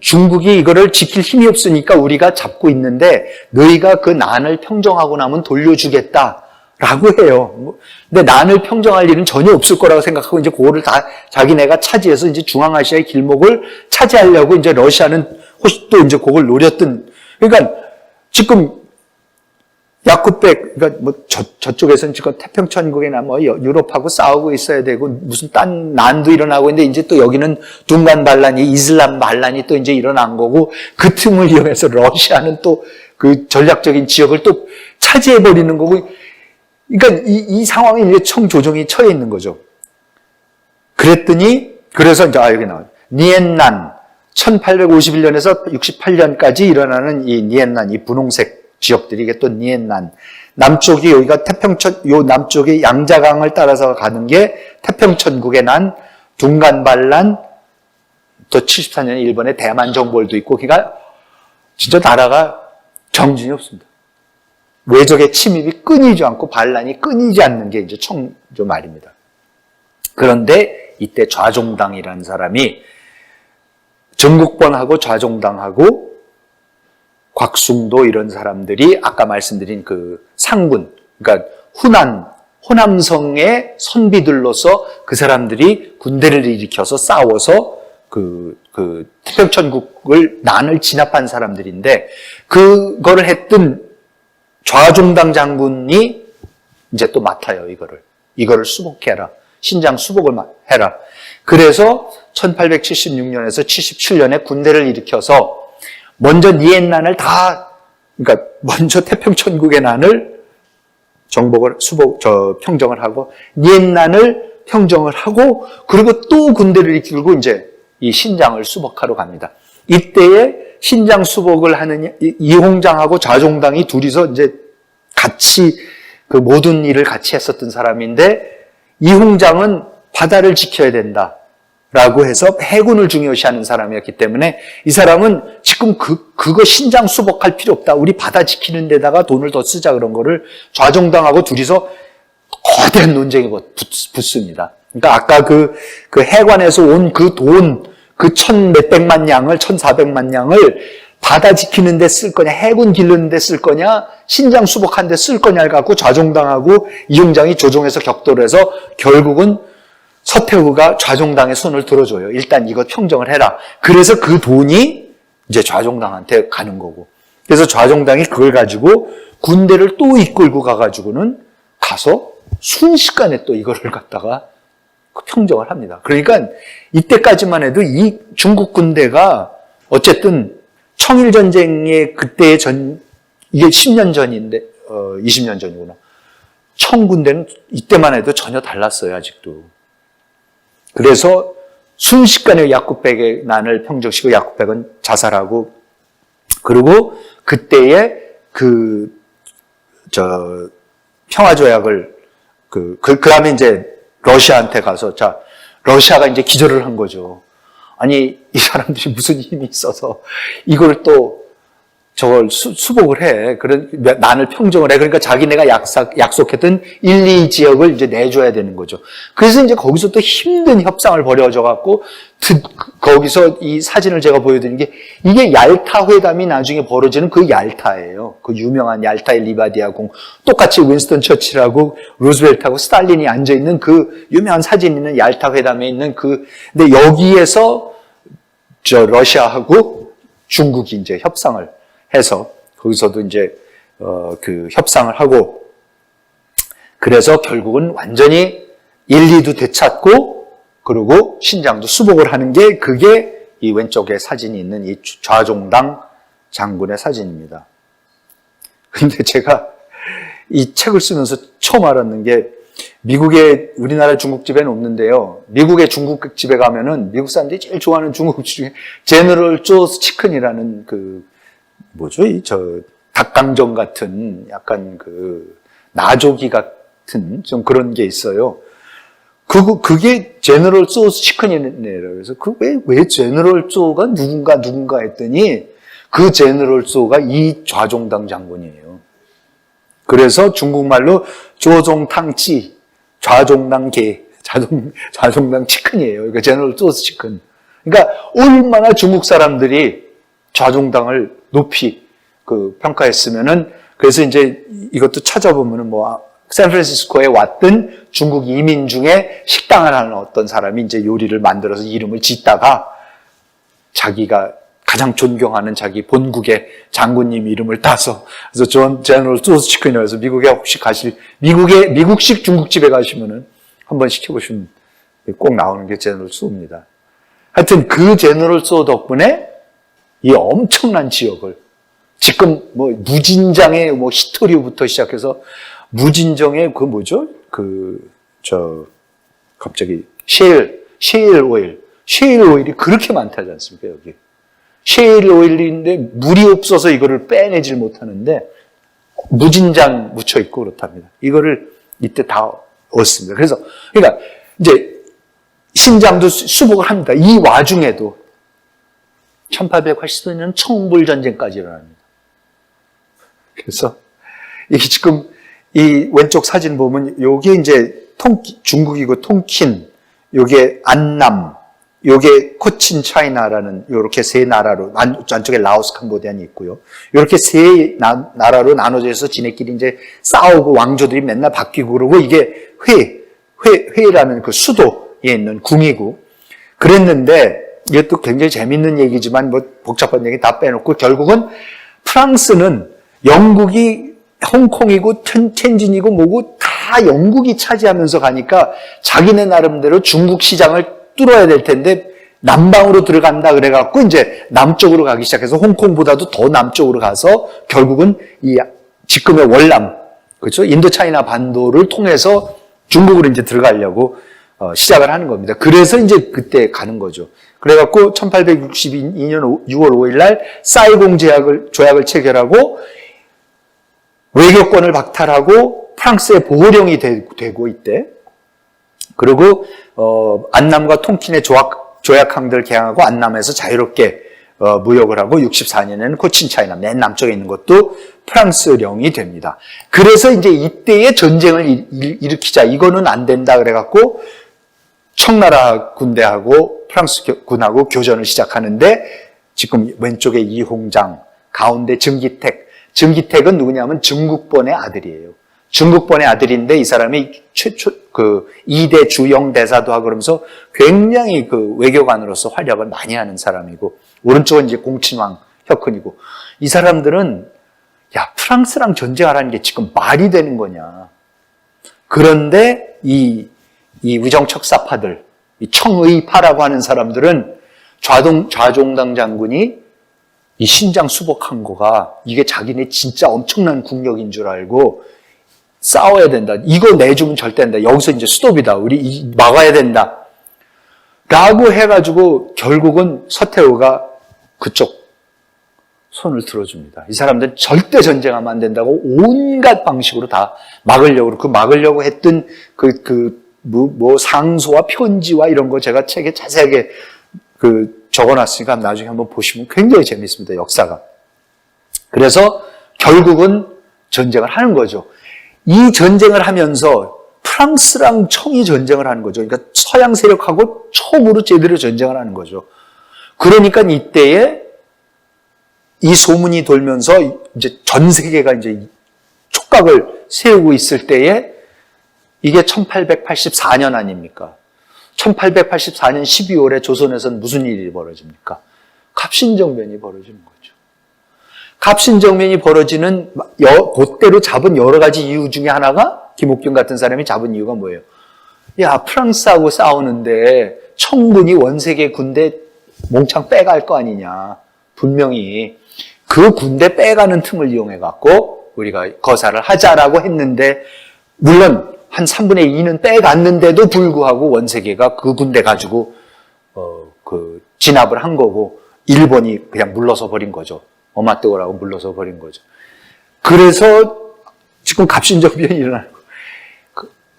중국이 이거를 지킬 힘이 없으니까 우리가 잡고 있는데 너희가 그 난을 평정하고 나면 돌려주겠다. 라고 해요. 근데 난을 평정할 일은 전혀 없을 거라고 생각하고 이제 그거를 다 자기네가 차지해서 이제 중앙아시아의 길목을 차지하려고 이제 러시아는 혹시 또 이제 그걸 노렸던, 그러니까 지금 야쿠백, 그러니까 뭐 저쪽에서는 지금 태평천국이나 뭐 유럽하고 싸우고 있어야 되고 무슨 딴 난도 일어나고 있는데 이제 또 여기는 둔간 반란이, 이슬람 반란이 또 이제 일어난 거고, 그 틈을 이용해서 러시아는 또 그 전략적인 지역을 또 차지해버리는 거고, 그러니까 이 상황에 이제 청조정이 처해 있는 거죠. 그래서 이제 여기 나와요. 니엔난, 1851년에서 68년까지 일어나는 이 니엔난, 이 분홍색 지역들이, 이게 또 니엔난. 남쪽이 여기가 요 남쪽의 양자강을 따라서 가는 게 태평천국에 난 둔간반란, 또 74년에 일본의 대만정벌도 있고, 그러니까 진짜 나라가 정신이 없습니다. 외적의 침입이 끊이지 않고 반란이 끊이지 않는 게 이제 청조 말입니다. 그런데 이때 좌종당이라는 사람이, 전국번하고 좌종당하고 곽숭도 이런 사람들이 아까 말씀드린 그 상군, 그러니까 호남성의 선비들로서 그 사람들이 군대를 일으켜서 싸워서 태평천국을 난을 진압한 사람들인데, 그거를 했던 좌종당 장군이 이제 또 맡아요, 이거를 수복해라. 신장 수복을 해라. 그래서 1876년에서 77년에 군대를 일으켜서 먼저 니엔난을 그러니까 먼저 태평천국의 난을 평정을 하고 니엔난을 평정을 하고 그리고 또 군대를 이끌고 이제 이 신장을 수복하러 갑니다. 이때에 신장 수복을 하는 이홍장하고 좌종당이 둘이서 이제 같이 그 모든 일을 같이 했었던 사람인데 이홍장은 바다를 지켜야 된다라고 해서 해군을 중요시하는 사람이었기 때문에 이 사람은 지금 그거 신장 수복할 필요 없다. 우리 바다 지키는 데다가 돈을 더 쓰자 그런 거를 좌종당하고 둘이서 거대한 논쟁이 붙습니다. 그러니까 아까 그 해관에서 온 그 돈, 그 1,몇백만 양을, 1,400만 양을 바다 지키는 데 쓸 거냐, 해군 기르는 데 쓸 거냐, 신장 수복하는 데 쓸 거냐를 갖고 좌종당하고 이홍장이 조종해서 격돌을 해서 결국은 서태후가 좌종당의 손을 들어줘요. 일단 이거 평정을 해라. 그래서 그 돈이 이제 좌종당한테 가는 거고. 그래서 좌종당이 그걸 가지고 군대를 또 이끌고 가가지고는 가서 순식간에 또 이거를 갖다가 평정을 합니다. 그러니까 이때까지만 해도 이 중국 군대가 어쨌든 청일전쟁의 그때의 이게 10년 전인데, 20년 전이구나. 청군대는 이때만 해도 전혀 달랐어요, 아직도. 그래서 순식간에 야쿠백의 난을 평정시키고 야쿠백은 자살하고, 그리고 그때의 평화조약을, 그 다음에 이제 러시아한테 가서, 러시아가 이제 기절을 한 거죠. 아니, 이 사람들이 무슨 힘이 있어서 이걸 또 저걸 수복을 해. 난을 평정을 해. 그러니까 자기네가 약속했던 1, 2 지역을 이제 내줘야 되는 거죠. 그래서 이제 거기서 또 힘든 협상을 벌여져 갖고, 거기서 이 사진을 제가 보여드린 게, 이게 얄타 회담이 나중에 벌어지는 그 얄타예요. 그 유명한 얄타의 리바디아 공. 똑같이 윈스턴 처칠하고 루즈벨트하고 스탈린이 앉아있는 그 유명한 사진 있는 얄타 회담에 있는 근데 여기에서 러시아하고 중국이 이제 협상을 해서 거기서도 이제 그 협상을 하고 그래서 결국은 완전히 1, 2도 되찾고 그리고 신장도 수복을 하는 게 그게 이 왼쪽에 사진이 있는 이 좌종당 장군의 사진입니다. 근데 제가 이 책을 쓰면서 처음 알았는 게 미국의 우리나라 중국집에는 없는데요. 미국의 중국집에 가면은 미국 사람들이 제일 좋아하는 중국집 중에 제너럴 조스 치킨이라는 닭강정 같은 약간 나조기 같은 좀 그런 게 있어요. 그게 제너럴 소스 치킨이네요. 그래서 왜 제너럴 소가 누군가 했더니 그 제너럴 소가 이 좌종당 장군이에요. 그래서 중국말로 조종탕찌, 좌종당 게, 좌종당 치킨이에요. 그러니까 제너럴 소스 치킨. 그러니까 얼마나 중국 사람들이 좌종당을 높이 평가했으면은 그래서 이제 이것도 찾아보면은 샌프란시스코에 왔던 중국 이민 중에 식당을 하는 어떤 사람이 이제 요리를 만들어서 이름을 짓다가 자기가 가장 존경하는 자기 본국의 장군님 이름을 따서 그래서 제너럴 소스 치킨이라고 해서 미국에 혹시 미국식 중국집에 가시면은 한번 시켜보시면 꼭 나오는 게 제너럴 소입니다. 하여튼 그 제너럴 소 덕분에 이 엄청난 지역을 지금 무진장의 히토리부터 시작해서 무진정의 갑자기 셰일 오일이 그렇게 많다지 않습니까, 여기. 셰일 오일인데 물이 없어서 이거를 빼내질 못하는데 무진장 묻혀 있고 그렇답니다. 이거를 이때 다 얻습니다. 그러니까 이제 신장도 수복을 합니다. 이 와중에도 1880년 청불 전쟁까지 일어납니다. 그래서 이게 지금 이 왼쪽 사진 보면 요게 이제 중국이고 통킨, 요게 안남, 요게 코친 차이나라는 요렇게 세 나라로 안쪽에 라오스 캄보디아니 있고요. 요렇게 세 나라로 나눠져 있어서 지네끼리 이제 싸우고 왕조들이 맨날 바뀌고 그러고 이게 회라는 그 수도에 있는 궁이고 그랬는데 이것도 굉장히 재밌는 얘기지만 복잡한 얘기 다 빼놓고 결국은 프랑스는 영국이 홍콩이고 텐진이고 뭐고 다 영국이 차지하면서 가니까 자기네 나름대로 중국 시장을 뚫어야 될 텐데 남방으로 들어간다 그래갖고 이제 남쪽으로 가기 시작해서 홍콩보다도 더 남쪽으로 가서 결국은 이 지금의 월남, 그렇죠? 인도차이나 반도를 통해서 중국으로 이제 들어가려고 시작을 하는 겁니다. 그래서 이제 그때 가는 거죠. 그래갖고 1862년 6월 5일 날 사이공 조약을 체결하고 외교권을 박탈하고 프랑스의 보호령이 되고 있대. 그리고 안남과 tonkin의 조약항들을 개항하고 안남에서 자유롭게 무역을 하고 64년에는 코친차이나 맨 남쪽에 있는 것도 프랑스령이 됩니다. 그래서 이제 이때의 전쟁을 일으키자, 이거는 안 된다 그래갖고 청나라 군대하고 프랑스 군하고 교전을 시작하는데 지금 왼쪽에 이홍장, 가운데 증기택은 누구냐면 증국본의 아들이에요. 증국본의 아들인데 이 사람이 최초 2대 주영 대사도 하고 그러면서 굉장히 외교관으로서 활약을 많이 하는 사람이고, 오른쪽은 이제 공친왕 혁헌이고, 이 사람들은 야, 프랑스랑 전쟁하라는 게 지금 말이 되는 거냐. 그런데 이 위정척사파들, 이 청의파라고 하는 사람들은 좌종당 장군이 이 신장 수복한 거가 이게 자기네 진짜 엄청난 국력인 줄 알고 싸워야 된다. 이거 내주면 절대 안 된다. 여기서 이제 스톱이다. 우리 막아야 된다. 라고 해가지고 결국은 서태후가 그쪽 손을 들어줍니다. 이 사람들은 절대 전쟁하면 안 된다고 온갖 방식으로 다 막으려고 했던 상소와 편지와 이런 거 제가 책에 자세하게 적어놨으니까 나중에 한번 보시면 굉장히 재밌습니다. 역사가. 그래서 결국은 전쟁을 하는 거죠. 이 전쟁을 하면서 프랑스랑 청이 전쟁을 하는 거죠. 그러니까 서양 세력하고 처음으로 제대로 전쟁을 하는 거죠. 그러니까 이때에 이 소문이 돌면서 이제 전 세계가 이제 촉각을 세우고 있을 때에 이게 1884년 아닙니까? 1884년 12월에 조선에서는 무슨 일이 벌어집니까? 갑신정변이 벌어지는 거죠. 갑신정변이 벌어지는 그때로 잡은 여러 가지 이유 중에 하나가 김옥균 같은 사람이 잡은 이유가 뭐예요? 야, 프랑스하고 싸우는데 청군이 원세계 군대 몽창 빼갈 거 아니냐. 분명히 그 군대 빼가는 틈을 이용해갖고 우리가 거사를 하자라고 했는데, 물론 한 3분의 2는 빼갔는데도 불구하고 원세계가 그 군대 가지고 진압을 한 거고, 일본이 그냥 물러서 버린 거죠. 어마뜨거라고 물러서 버린 거죠. 그래서 지금 갑신정변이 일어나는 거예요.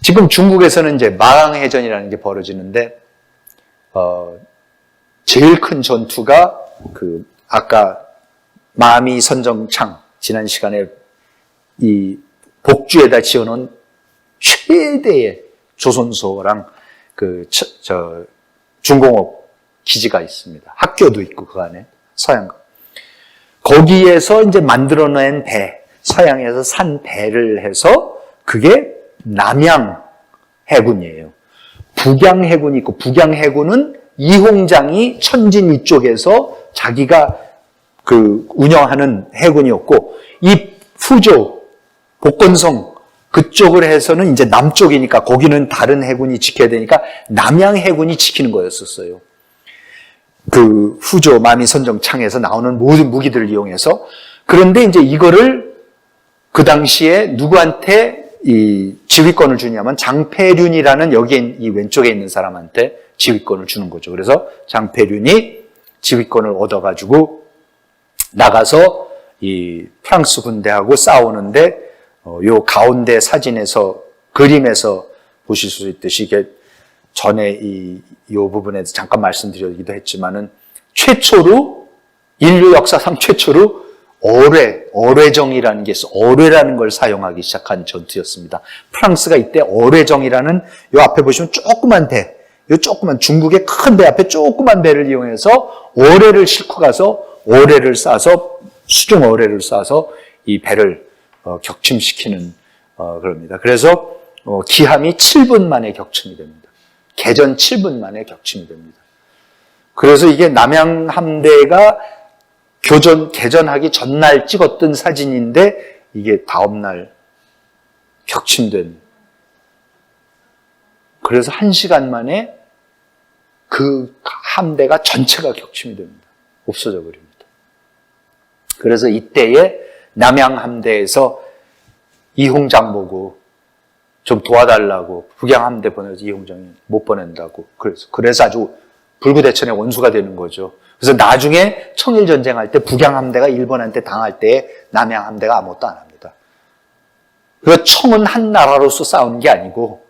지금 중국에서는 이제 마항해전이라는 게 벌어지는데, 제일 큰 전투가 아까 마미 선정창, 지난 시간에 이 복주에다 지어놓은 최대의 조선소랑 중공업 기지가 있습니다. 학교도 있고 그 안에 서양. 거기에서 이제 만들어낸 배, 서양에서 산 배를 해서 그게 남양 해군이에요. 북양 해군이 있고, 북양 해군은 이홍장이 천진 이쪽에서 자기가 운영하는 해군이었고, 이 후조, 복건성 그쪽을 해서는 이제 남쪽이니까 거기는 다른 해군이 지켜야 되니까 남양 해군이 지키는 거였었어요. 후조, 마미, 선정창에서 나오는 모든 무기들을 이용해서. 그런데 이제 이거를 그 당시에 누구한테 이 지휘권을 주냐면 장패륜이라는 여기에 이 왼쪽에 있는 사람한테 지휘권을 주는 거죠. 그래서 장패륜이 지휘권을 얻어가지고 나가서 이 프랑스 군대하고 싸우는데, 요 가운데 사진에서, 그림에서 보실 수 있듯이 이게 전에 요 부분에서 잠깐 말씀드리기도 했지만은 최초로, 인류 역사상 최초로 어뢰정이라는 게 있어. 어뢰라는 걸 사용하기 시작한 전투였습니다. 프랑스가 이때 어뢰정이라는, 요 앞에 보시면 조그만 배, 요 조그만 중국의 큰 배 앞에 조그만 배를 이용해서 어뢰를 싣고 가서 어뢰를 쏴서, 수중 어뢰를 쏴서 이 배를 격침시키는 그럽니다. 그래서 기함이 7분 만에 격침이 됩니다. 개전 7분 만에 격침이 됩니다. 그래서 이게 남양 함대가 개전하기 전날 찍었던 사진인데 이게 다음날 격침된. 그래서 1시간 만에 그 함대가 전체가 격침이 됩니다. 없어져 버립니다. 그래서 이때에 남양 함대에서 이홍장 보고 좀 도와달라고 북양 함대 보내서 이홍장이 못 보낸다고 그래서 아주 불구대천의 원수가 되는 거죠. 그래서 나중에 청일전쟁할 때 북양 함대가 일본한테 당할 때 남양 함대가 아무것도 안 합니다. 그래서 청은 한 나라로서 싸우는 게 아니고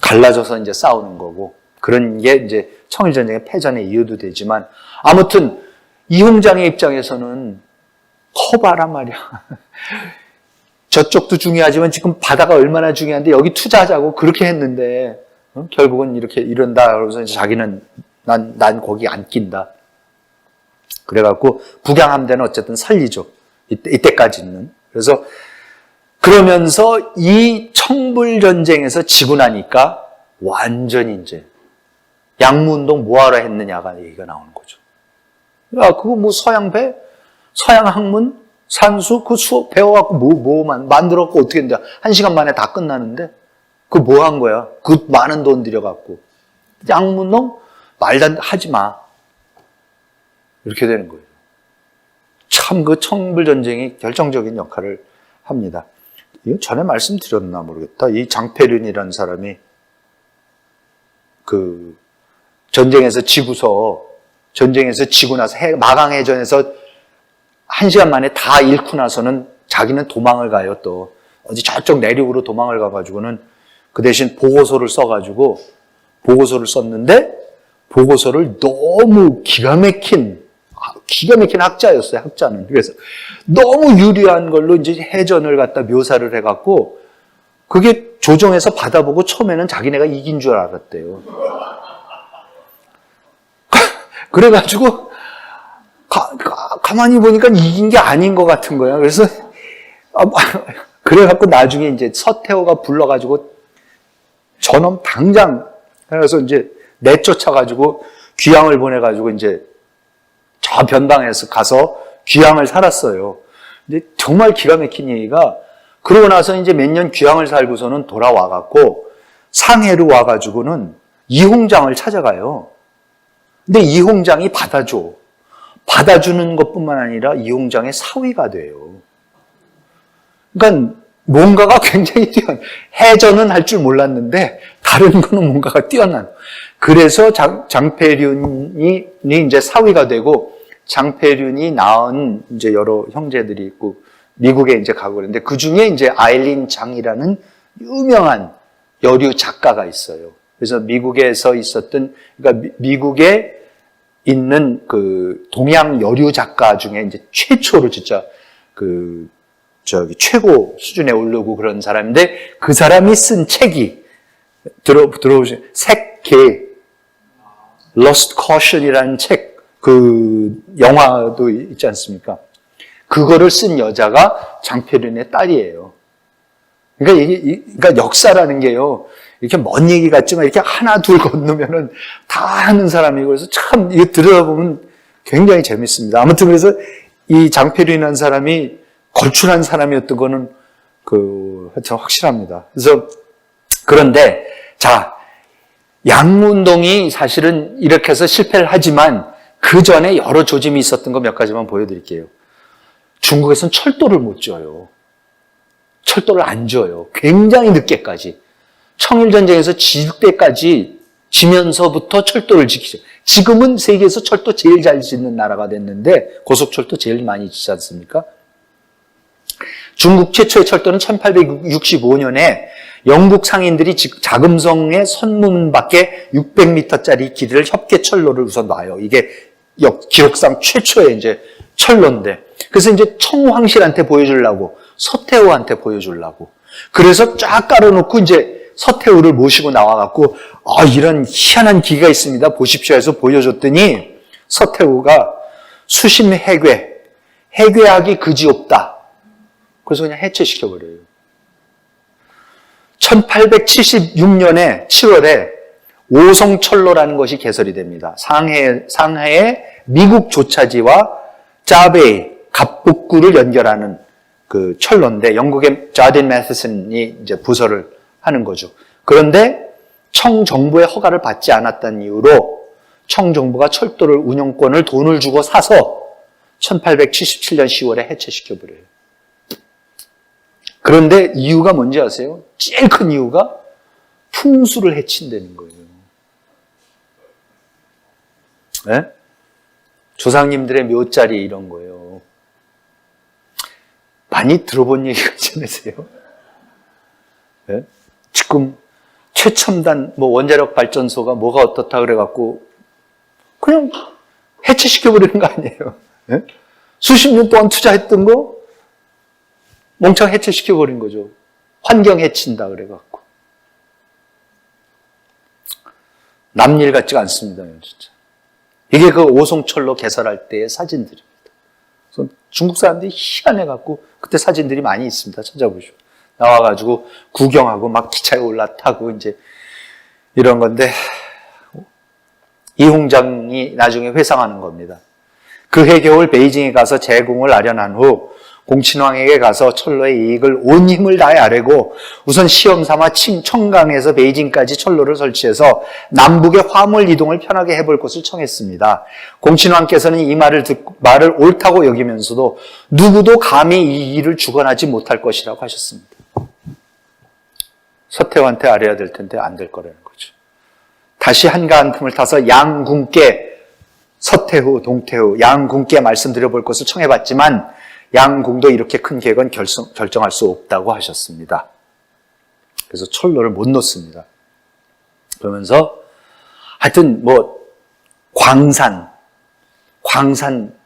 갈라져서 이제 싸우는 거고 그런 게 이제 청일전쟁의 패전의 이유도 되지만 아무튼 이홍장의 입장에서는 커봐란 말이야. 저쪽도 중요하지만 지금 바다가 얼마나 중요한데 여기 투자하자고 그렇게 했는데 결국은 이렇게 이런다. 그러면서 이제 자기는 난 거기 안 낀다. 그래갖고 북양 함대는 어쨌든 살리죠. 이때까지는. 그래서 그러면서 이 청불 전쟁에서 지고 나니까 완전히 이제 양무운동 뭐하러 했느냐가 얘기가 나오는 거죠. 야, 그거 뭐 서양배, 서양 학문, 산수, 그 수업 배워갖고 뭐 만들었고 어떻게 했는데 1시간 만에 다 끝나는데 그 뭐 한 거야? 그 많은 돈 들여갖고 양무운동 말도 하지 마. 이렇게 되는 거예요. 참 그 청불 전쟁이 결정적인 역할을 합니다. 이거 전에 말씀드렸나 모르겠다. 이 장폐륜이라는 사람이 그 전쟁에서 지고 나서 마강해전에서 1시간 만에 다 잃고 나서는 자기는 도망을 가요. 또 어디 저쪽 내륙으로 도망을 가가지고는 그 대신 보고서를 써가지고 보고서를 썼는데 보고서를 너무 기가 막힌 학자였어요. 학자는. 그래서 너무 유리한 걸로 이제 해전을 갖다 묘사를 해갖고 그게 조정해서 받아보고 처음에는 자기네가 이긴 줄 알았대요. 그래가지고 가만히 보니까 이긴 게 아닌 것 같은 거야. 그래서 그래갖고 나중에 이제 서태후가 불러가지고 저놈 당장 그래서 이제 내쫓아가지고 귀양을 보내가지고 이제 저 변방에서 가서 귀양을 살았어요. 근데 정말 기가 막힌 얘기가 그러고 나서 이제 몇 년 귀양을 살고서는 돌아와갖고 상해로 와가지고는 이홍장을 찾아가요. 근데 이홍장이 받아주는 것뿐만 아니라 이홍장의 사위가 돼요. 그러니까 뭔가가 굉장히 해전은 할 줄 몰랐는데 다른 거는 뭔가가 뛰어난. 그래서 장폐륜이 이제 사위가 되고 장폐륜이 낳은 이제 여러 형제들이 있고 미국에 이제 가고 그랬는데 그 중에 이제 아일린 장이라는 유명한 여류 작가가 있어요. 그래서 미국에서 있었던 그러니까 미국에 있는 그 동양 여류 작가 중에 이제 최초로 진짜 최고 수준에 오르고 그런 사람인데 그 사람이 쓴 책이 들어보시면 색계 Lost Caution이라는 책 그 영화도 있지 않습니까? 그거를 쓴 여자가 장폐륜의 딸이에요. 그러니까 역사라는 게요. 이렇게 먼 얘기 같지만 이렇게 하나 둘 건너면은 다 하는 사람이고 그래서 참 이거 들여다보면 굉장히 재밌습니다. 아무튼 그래서 이 장폐륜이라는 사람이 걸출한 사람이었던 거는 하여튼 확실합니다. 그래서 그런데 양무운동이 사실은 이렇게 해서 실패를 하지만 그 전에 여러 조짐이 있었던 거 몇 가지만 보여드릴게요. 중국에서는 철도를 못 지어요. 철도를 안 지어요. 굉장히 늦게까지. 청일전쟁에서 질 때까지 지면서부터 철도를 지키죠. 지금은 세계에서 철도 제일 잘 짓는 나라가 됐는데 고속철도 제일 많이 짓지 않습니까? 중국 최초의 철도는 1865년에 영국 상인들이 자금성의 선문 밖에 600m짜리 길이를 협계철로를 우선 놔요. 이게 기록상 최초의 이제 철로인데. 그래서 이제 청황실한테 보여주려고, 서태후한테 보여주려고. 그래서 쫙 깔아놓고 이제 서태후를 모시고 나와갖고, 이런 희한한 기계가 있습니다. 보십시오 해서 보여줬더니 서태후가 수심 해괴하기 그지없다. 그래서 그냥 해체시켜버려요. 1876년에 7월에 오송철로라는 것이 개설이 됩니다. 상해의 미국 조차지와 짜베이, 갑북구를 연결하는 그 철로인데 영국의 자딘 매스슨이 이제 부설을 하는 거죠. 그런데 청정부의 허가를 받지 않았다는 이유로 청정부가 철도를 운영권을 돈을 주고 사서 1877년 10월에 해체시켜버려요. 그런데 이유가 뭔지 아세요? 제일 큰 이유가 풍수를 해친다는 거예요. 네? 조상님들의 묘자리 이런 거예요. 많이 들어본 얘기 같지 않으세요? 네? 지금 최첨단 원자력 발전소가 뭐가 어떻다 그래갖고 그냥 해체시켜버리는 거 아니에요. 네? 수십 년 동안 투자했던 거 멍청 해체시켜버린 거죠. 환경 해친다 그래갖고. 남일 같지가 않습니다. 진짜. 이게 그 오송철로 개설할 때의 사진들입니다. 그래서 중국 사람들이 희한해갖고 그때 사진들이 많이 있습니다. 찾아보시오. 나와가지고 구경하고 막 기차에 올라타고 이제 이런 건데 이홍장이 나중에 회상하는 겁니다. 그해 겨울 베이징에 가서 제공을 아련한 후 공친왕에게 가서 철로의 이익을 온 힘을 다해 아뢰고 우선 시험삼아 청강에서 베이징까지 철로를 설치해서 남북의 화물 이동을 편하게 해볼 것을 청했습니다. 공친왕께서는 이 말을 옳다고 여기면서도 누구도 감히 이 일을 주관하지 못할 것이라고 하셨습니다. 서태후한테 아뢰야 될 텐데 안 될 거라는 거죠. 다시 한가한 틈을 타서 양군께 서태후, 동태후 양군께 말씀드려 볼 것을 청해봤지만 양궁도 이렇게 큰 계획은 결정할 수 없다고 하셨습니다. 그래서 철로를 못 놓습니다. 그러면서 하여튼 광산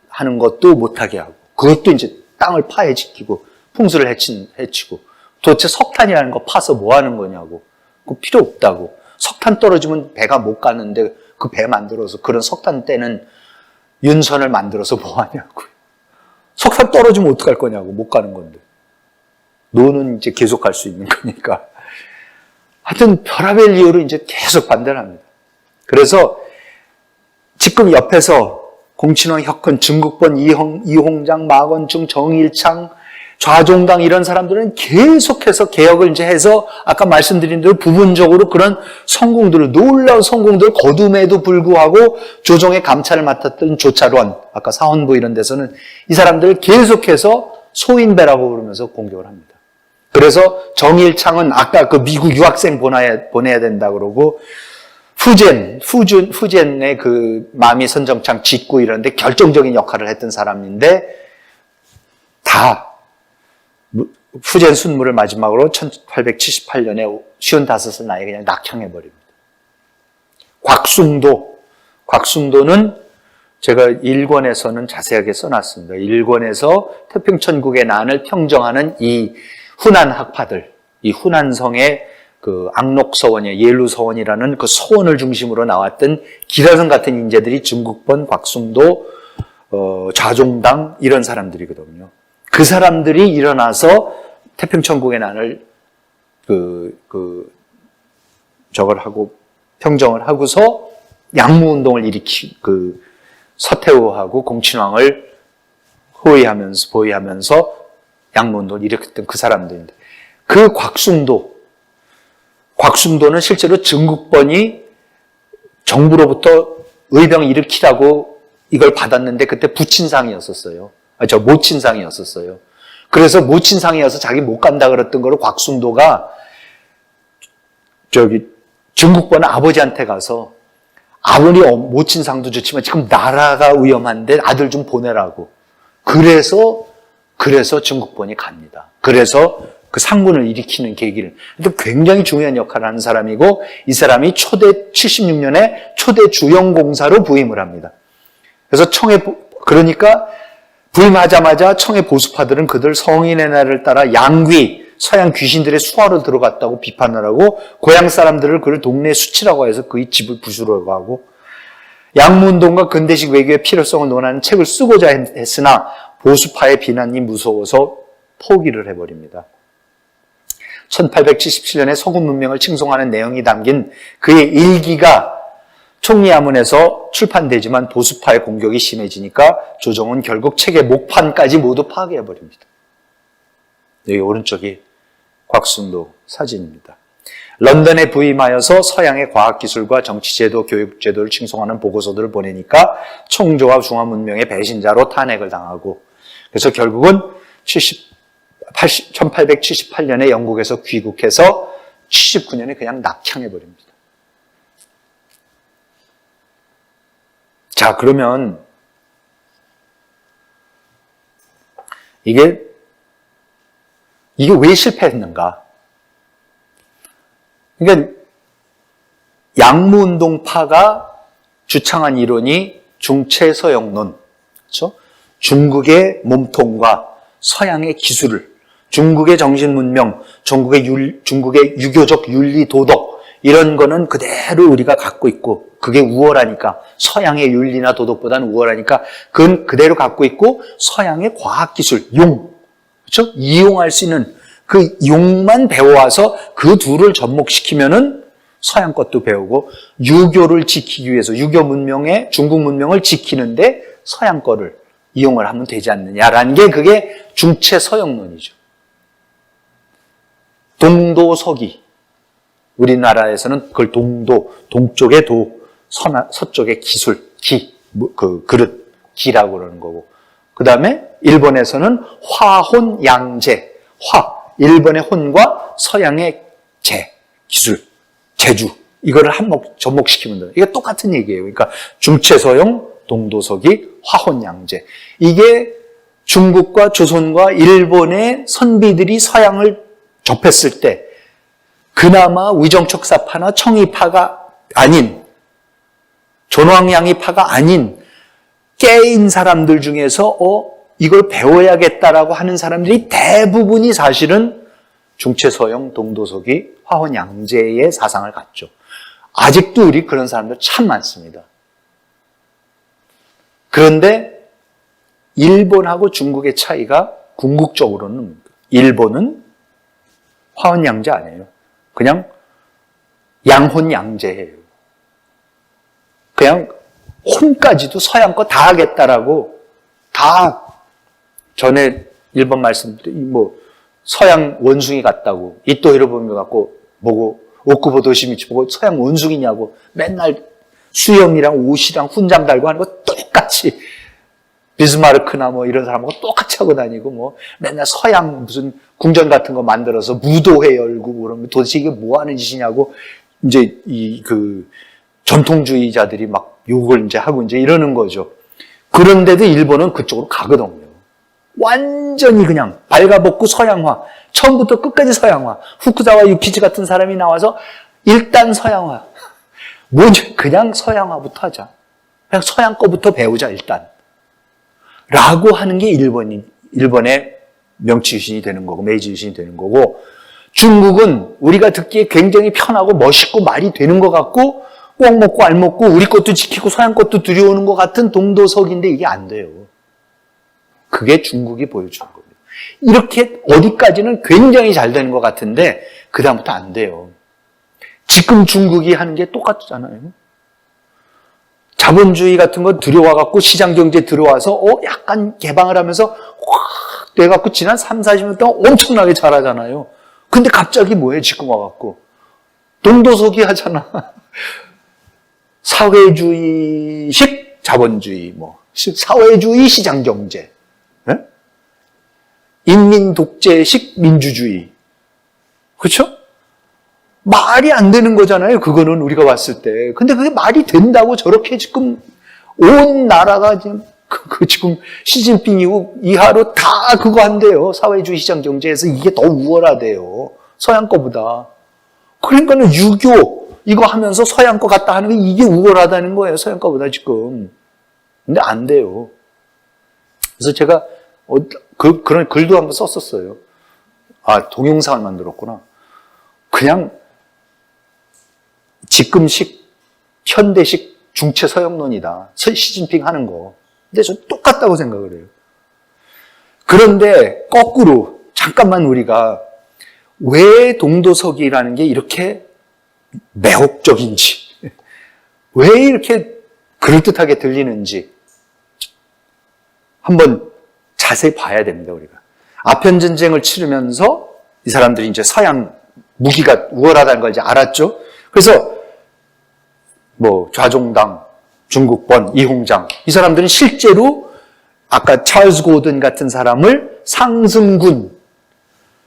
하는 것도 못하게 하고 그것도 이제 땅을 파헤치고 풍수를 해치고 도대체 석탄이라는 거 파서 뭐 하는 거냐고 그거 필요 없다고 석탄 떨어지면 배가 못 가는데 그 배 만들어서 그런 석탄 떼는 윤선을 만들어서 뭐 하냐고 석탄 떨어지면 어떡할 거냐고 못 가는 건데 노는 이제 계속 갈 수 있는 거니까 하여튼 별의별 이유로 이제 계속 반대를 합니다. 그래서 지금 옆에서 공친왕, 혁헌, 증국본, 이홍장, 마건중, 정일창, 좌종당 이런 사람들은 계속해서 개혁을 이제 해서 아까 말씀드린 대로 부분적으로 그런 성공들을 놀라운 성공들을 거둠에도 불구하고 조정의 감찰을 맡았던 조차론 아까 사헌부 이런 데서는 이 사람들을 계속해서 소인배라고 부르면서 공격을 합니다. 그래서 정일창은 아까 그 미국 유학생 보내야 된다 그러고 후젠의 그 마미 선정창 직구 이런 데 결정적인 역할을 했던 사람인데 다 후젠 순무를 마지막으로 1878년에 55살 나이에 그냥 낙향해버립니다. 곽숭도는 제가 1권에서는 자세하게 써놨습니다. 1권에서 태평천국의 난을 평정하는 이 후난 학파들, 이 후난성의 그 악록서원이에요. 예루서원이라는 그 서원을 중심으로 나왔던 기라성 같은 인재들이 증국본, 곽숭도, 좌종당 이런 사람들이거든요. 그 사람들이 일어나서 태평천국의 난을 저걸 하고 평정을 하고서 양무운동을 서태후하고 공친왕을 보위하면서 양무운동을 일으켰던 그 사람들인데 그 곽숭도는 실제로 증국본이 정부로부터 의병 일으키라고 이걸 받았는데 그때 부친상이었었어요. 모친상이었었어요. 그래서 모친상이어서 자기 못 간다 그랬던 거를 곽숭도가 증국본 아버지한테 가서 아버지 모친상도 좋지만 지금 나라가 위험한데 아들 좀 보내라고. 그래서 증국본이 갑니다. 그래서 그 상군을 일으키는 계기를. 굉장히 중요한 역할을 하는 사람이고 이 사람이 76년에 초대 주영공사로 부임을 합니다. 그래서 그러니까 부임하자마자 청해 보수파들은 그들 성인의 날을 따라 양귀, 서양 귀신들의 수하로 들어갔다고 비판을 하고 고향 사람들을 그를 동네 수치라고 해서 그의 집을 부수려고 하고 양무운동과 근대식 외교의 필요성을 논하는 책을 쓰고자 했으나 보수파의 비난이 무서워서 포기를 해버립니다. 1877년에 서구 문명을 칭송하는 내용이 담긴 그의 일기가 총리야문에서 출판되지만 보수파의 공격이 심해지니까 조정은 결국 책의 목판까지 모두 파괴해버립니다. 여기 오른쪽이 곽숭도 사진입니다. 런던에 부임하여서 서양의 과학기술과 정치제도, 교육제도를 칭송하는 보고서들을 보내니까 총조와 중화문명의 배신자로 탄핵을 당하고, 그래서 결국은 1878년에 영국에서 귀국해서 79년에 그냥 낙향해버립니다. 자, 그러면 이게 왜 실패했는가? 그러니까 양무운동파가 주창한 이론이 중체서역론, 그렇죠? 중국의 몸통과 서양의 기술을, 중국의 정신문명, 중국의 유교적 윤리 도덕, 이런 거는 그대로 우리가 갖고 있고, 그게 우월하니까, 서양의 윤리나 도덕보다는 우월하니까 그건 그대로 갖고 있고, 서양의 과학기술, 그렇죠? 이용할 수 있는 그 용만 배워와서 그 둘을 접목시키면은 서양 것도 배우고, 유교를 지키기 위해서, 유교 문명의 중국 문명을 지키는데 서양 거를 이용을 하면 되지 않느냐라는 게 그게 중체서역론이죠. 동도서기. 우리나라에서는 그걸 동쪽의 도, 서쪽의 기술, 그릇, 기라고 그러는 거고. 그 다음에 일본에서는 화혼양제, 일본의 혼과 서양의 기술, 제주, 이거를 접목시키면 돼요. 이게 똑같은 얘기예요. 그러니까 중체서용, 동도서기, 화혼양제. 이게 중국과 조선과 일본의 선비들이 서양을 접했을 때 그나마 위정척사파나 청이파가 아닌, 존왕양이파가 아닌 깨인 사람들 중에서 이걸 배워야겠다라고 하는 사람들이 대부분이 사실은 중체서용, 동도서기, 화혼양제의 사상을 갖죠. 아직도 우리 그런 사람들 참 많습니다. 그런데 일본하고 중국의 차이가 궁극적으로는, 일본은 화혼양제 아니에요. 그냥 양혼양제예요. 그냥 혼까지도 서양 거 다 하겠다라고, 다 전에 일본 말씀드린 서양 원숭이 같다고, 이토 히로부미 갖고 보고, 오쿠보 도시미치 보고 서양 원숭이냐고 맨날 수염이랑 옷이랑 훈장 달고 하는 거 똑같이, 비스마르크나 이런 사람하고 똑같이 하고 다니고, 맨날 서양 무슨 궁전 같은 거 만들어서 무도회 열고 그러면 도대체 이게 뭐 하는 짓이냐고, 이제 전통주의자들이 막 욕을 이제 하고 이제 이러는 거죠. 그런데도 일본은 그쪽으로 가거든요. 완전히 그냥 발가벗고 서양화, 처음부터 끝까지 서양화. 후쿠자와 유키지 같은 사람이 나와서 일단 서양화. 그냥 서양화부터 하자. 그냥 서양 거부터 배우자 일단. 라고 하는 게 일본의 명치 유신이 되는 거고, 메이지 유신이 되는 거고, 중국은 우리가 듣기에 굉장히 편하고 멋있고 말이 되는 것 같고, 꼭 먹고 알 먹고 우리 것도 지키고 서양 것도 들여오는 것 같은 동도석인데 이게 안 돼요. 그게 중국이 보여주는 겁니다. 이렇게 어디까지는 굉장히 잘 되는 것 같은데 그 다음부터 안 돼요. 지금 중국이 하는 게 똑같잖아요. 자본주의 같은 거 들여와갖고 시장경제 들어와서 약간 개방을 하면서 확 돼갖고 지난 3, 40년 동안 엄청나게 잘하잖아요. 근데 갑자기 뭐해 지금 와갖고 동도석이 하잖아. 사회주의식 자본주의, 사회주의 시장경제, 인민 독재식 민주주의, 그렇죠? 말이 안 되는 거잖아요. 그거는 우리가 봤을 때. 근데 그게 말이 된다고 저렇게 지금 온 나라가 지금 시진핑 이하로 다 그거 한대요. 사회주의 시장 경제에서 이게 더 우월하대요. 서양 거보다. 그러니까는 유교 이거 하면서 서양 거 갖다 하는 게 이게 우월하다는 거예요. 서양 거보다 지금. 근데 안 돼요. 그래서 제가 그런 글도 한번 썼었어요. 동영상을 만들었구나. 그냥 지금식 현대식 중체 서역론이다. 시진핑 하는 거. 근데 저 똑같다고 생각을 해요. 그런데 거꾸로 잠깐만 우리가 왜 동도석이라는 게 이렇게 매혹적인지, 왜 이렇게 그럴듯하게 들리는지 한번 자세히 봐야 됩니다. 우리가 아편 전쟁을 치르면서 이 사람들이 이제 서양 무기가 우월하다는 걸 이제 알았죠. 그래서 뭐 좌종당, 중국번, 이홍장 이 사람들은 실제로 아까 찰스 고든 같은 사람을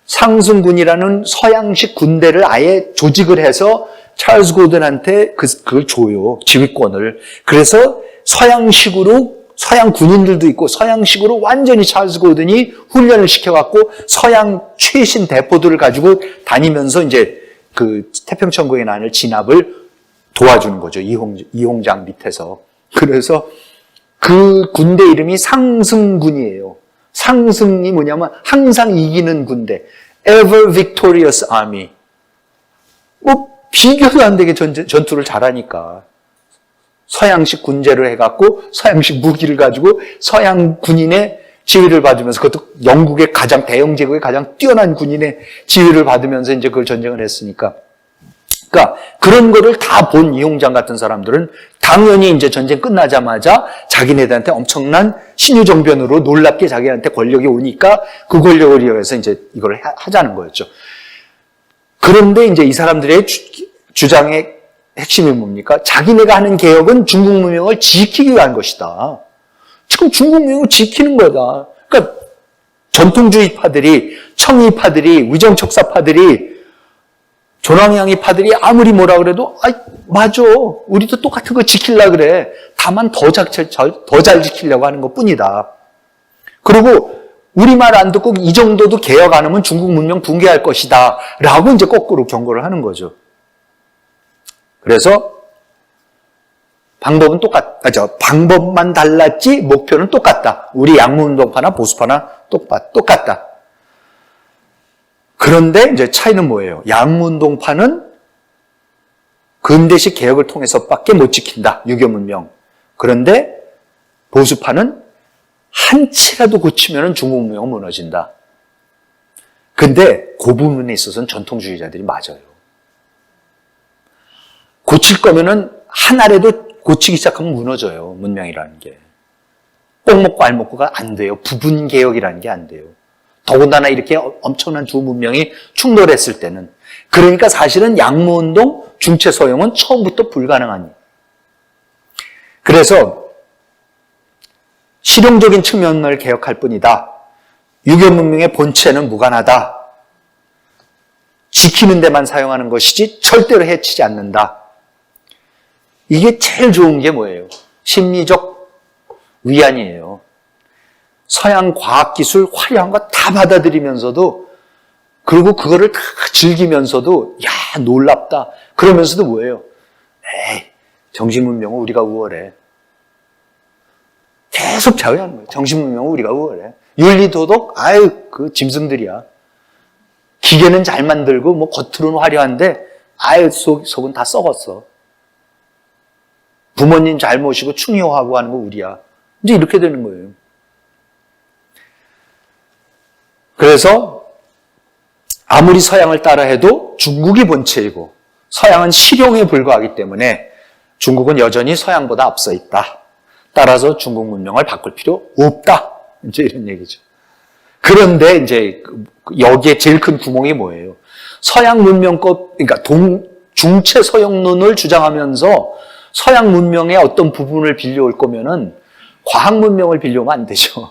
상승군이라는 서양식 군대를 아예 조직을 해서 찰스 고든한테 그걸 줘요. 지휘권을. 그래서 서양식으로 서양 군인들도 있고 서양식으로 완전히 찰스 고든이 훈련을 시켜갖고 서양 최신 대포들을 가지고 다니면서 이제 그 태평천국의 난을 진압을 도와주는 거죠. 이홍장 밑에서. 그래서 그 군대 이름이 상승군이에요. 상승이 뭐냐면 항상 이기는 군대. Ever victorious army. 뭐 비교도 안 되게 전투를 잘하니까. 서양식 군제를 해갖고 서양식 무기를 가지고 서양 군인의 지휘를 받으면서 그것도 영국의 가장 대영 제국의 가장 뛰어난 군인의 지휘를 받으면서 이제 그걸 전쟁을 했으니까. 그러니까 그런 거를 다 본 이홍장 같은 사람들은 당연히 이제 전쟁 끝나자마자 자기네들한테 엄청난 신유정변으로 놀랍게 자기한테 권력이 오니까 그 권력을 이용해서 이제 이걸 하자는 거였죠. 그런데 이제 이 사람들의 주장의 핵심이 뭡니까? 자기네가 하는 개혁은 중국 문명을 지키기 위한 것이다. 지금 중국 문명을 지키는 거다. 그러니까 전통주의파들이, 청이파들이, 위정척사파들이, 존왕양이파들이 아무리 뭐라 그래도 맞아. 우리도 똑같은 거 지키려고 그래. 다만 더 잘 지키려고 하는 것뿐이다. 그리고 우리 말 안 듣고 이 정도도 개혁 안 하면 중국 문명 붕괴할 것이다. 라고 이제 거꾸로 경고를 하는 거죠. 그래서 방법은 방법만 달랐지 목표는 똑같다. 우리 양문운동파나 보수파나 똑같다. 그런데 이제 차이는 뭐예요? 양문운동파는 근대식 개혁을 통해서밖에 못 지킨다. 유교 문명. 그런데 보수파는 한치라도 고치면 중국 문명은 무너진다. 근데 그 부분에 있어서는 전통주의자들이 맞아요. 고칠 거면은 하나라도 고치기 시작하면 무너져요. 문명이라는 게. 꼭 먹고 알 먹고가 안 돼요. 부분 개혁이라는 게 안 돼요. 더군다나 이렇게 엄청난 두 문명이 충돌했을 때는. 그러니까 사실은 양무운동, 중체서용은 처음부터 불가능한 일. 그래서 실용적인 측면을 개혁할 뿐이다. 유교 문명의 본체는 무관하다. 지키는 데만 사용하는 것이지 절대로 해치지 않는다. 이게 제일 좋은 게 뭐예요? 심리적 위안이에요. 서양 과학기술 화려한 거 다 받아들이면서도 그리고 그거를 다 즐기면서도 야 놀랍다. 그러면서도 뭐예요? 에이 정신문명은 우리가 우월해. 계속 자위하는 거예요. 정신문명은 우리가 우월해. 윤리도덕 아유 그 짐승들이야. 기계는 잘 만들고 뭐 겉으로는 화려한데 아유 속은 다 썩었어. 부모님 잘 모시고 충효하고 하는 거 우리야. 이제 이렇게 되는 거예요. 그래서 아무리 서양을 따라해도 중국이 본체이고 서양은 실용에 불과하기 때문에 중국은 여전히 서양보다 앞서 있다. 따라서 중국 문명을 바꿀 필요 없다. 이제 이런 얘기죠. 그런데 이제 여기에 제일 큰 구멍이 뭐예요? 서양 문명법, 그러니까 중체 서양론을 주장하면서 서양 문명의 어떤 부분을 빌려올 거면은 과학 문명을 빌려오면 안 되죠.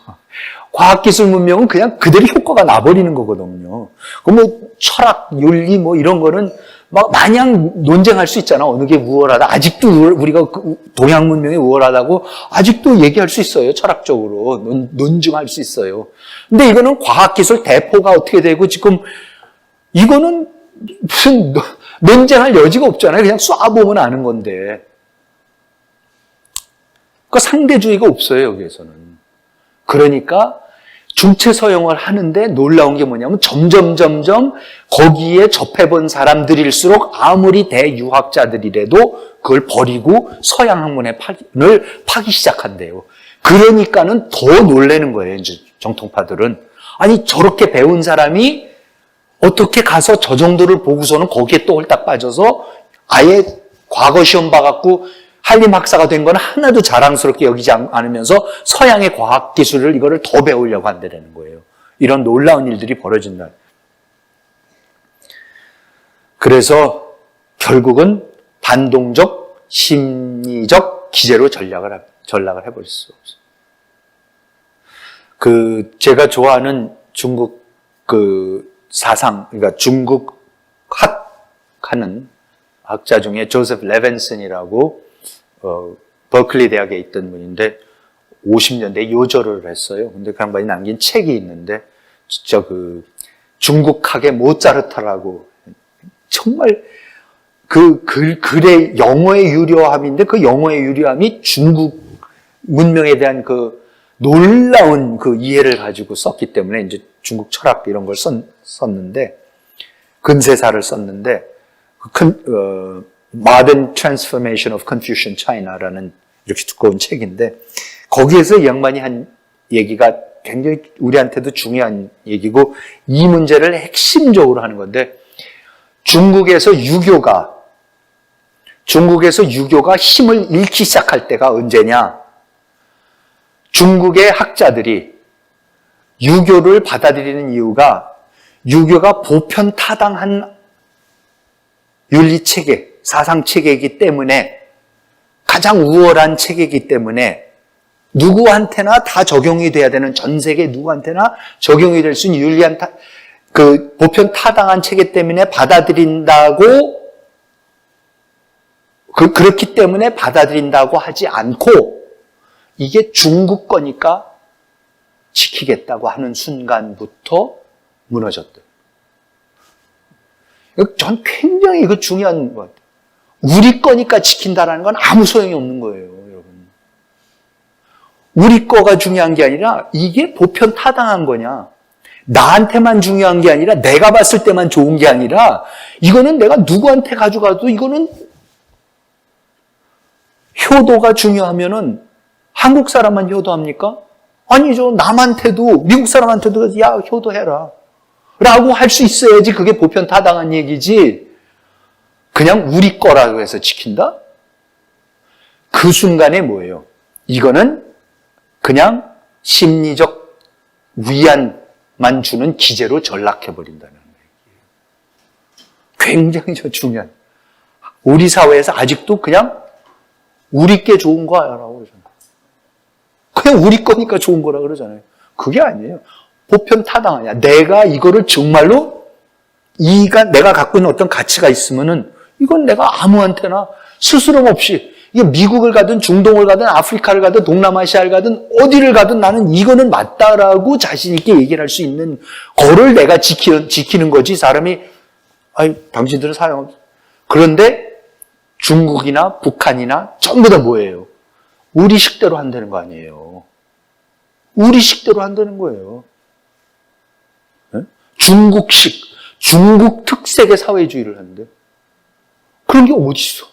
과학기술 문명은 그냥 그대로 효과가 나버리는 거거든요. 뭐 철학, 윤리 뭐 이런 거는 막 마냥 논쟁할 수 있잖아. 어느 게 우월하다. 아직도 우리가 동양 문명이 우월하다고 아직도 얘기할 수 있어요. 철학적으로 논증할 수 있어요. 근데 이거는 과학기술 대포가 어떻게 되고 지금 이거는 무슨 논쟁할 여지가 없잖아요. 그냥 쏴보면 아는 건데. 그 상대주의가 없어요, 여기에서는. 그러니까 중체 서용을 하는데 놀라운 게 뭐냐면 점점 거기에 접해본 사람들일수록 아무리 대유학자들이라도 그걸 버리고 서양 학문을 파기 시작한대요. 그러니까는 더 놀라는 거예요, 이제 정통파들은. 아니 저렇게 배운 사람이 어떻게 가서 저 정도를 보고서는 거기에 또 홀딱 빠져서 아예 과거 시험 봐갖고 한림 학사가 된 건 하나도 자랑스럽게 여기지 않으면서 서양의 과학 기술을 이거를 더 배우려고 한다는 거예요. 이런 놀라운 일들이 벌어진다. 그래서 결국은 반동적 심리적 기제로 전락을 해버릴 수 없어요. 제가 좋아하는 중국 사상, 그러니까 중국 하는 학자 중에 조세프 레벤슨이라고 버클리 대학에 있던 분인데 50년대에 요절을 했어요. 근데 그 양반이 남긴 책이 있는데 진짜 중국학의 모차르트라고 정말 글의 영어의 유려함인데 그 영어의 유려함이 중국 문명에 대한 놀라운 이해를 가지고 썼기 때문에 이제 중국 철학 이런 걸 썼는데 근세사를 썼는데 Modern Transformation of Confucian China라는 이렇게 두꺼운 책인데 거기에서 이 양반이 한 얘기가 굉장히 우리한테도 중요한 얘기고 이 문제를 핵심적으로 하는 건데 중국에서 유교가 힘을 잃기 시작할 때가 언제냐? 중국의 학자들이 유교를 받아들이는 이유가 유교가 보편타당한 윤리체계, 사상체계이기 때문에 가장 우월한 체계이기 때문에 누구한테나 다 적용이 돼야 되는 전 세계 누구한테나 적용이 될 수 있는 윤리한 보편타당한 체계 때문에 받아들인다고 그렇기 때문에 받아들인다고 하지 않고 이게 중국 거니까 지키겠다고 하는 순간부터 무너졌대요. 전 굉장히 이거 중요한 것 같아요. 우리 거니까 지킨다라는 건 아무 소용이 없는 거예요, 여러분. 우리 거가 중요한 게 아니라 이게 보편 타당한 거냐. 나한테만 중요한 게 아니라 내가 봤을 때만 좋은 게 아니라 이거는 내가 누구한테 가져가도 이거는 효도가 중요하면은 한국 사람만 효도합니까? 아니죠. 남한테도 미국 사람한테도 야 효도해라 라고 할 수 있어야지 그게 보편타당한 얘기지 그냥 우리 거라고 해서 지킨다? 그 순간에 뭐예요? 이거는 그냥 심리적 위안만 주는 기제로 전락해버린다는 얘기예요. 굉장히 중요한 우리 사회에서 아직도 그냥 우리 게 좋은 거야 라고 그러잖아요. 그냥 우리 거니까 좋은 거라 그러잖아요. 그게 아니에요. 보편타당하냐. 내가 이거를 정말로 내가 갖고 있는 어떤 가치가 있으면은 이건 내가 아무한테나 스스럼 없이 이게 미국을 가든 중동을 가든 아프리카를 가든 동남아시아를 가든 어디를 가든 나는 이거는 맞다라고 자신 있게 얘기를 할 수 있는 거를 내가 지키는 거지. 사람이 당신들은 사용 그런데 중국이나 북한이나 전부 다 뭐예요? 우리 식대로 한다는 거 아니에요. 우리 식대로 한다는 거예요. 네? 중국식, 중국 특색의 사회주의를 하는데 그런 게 어디 있어?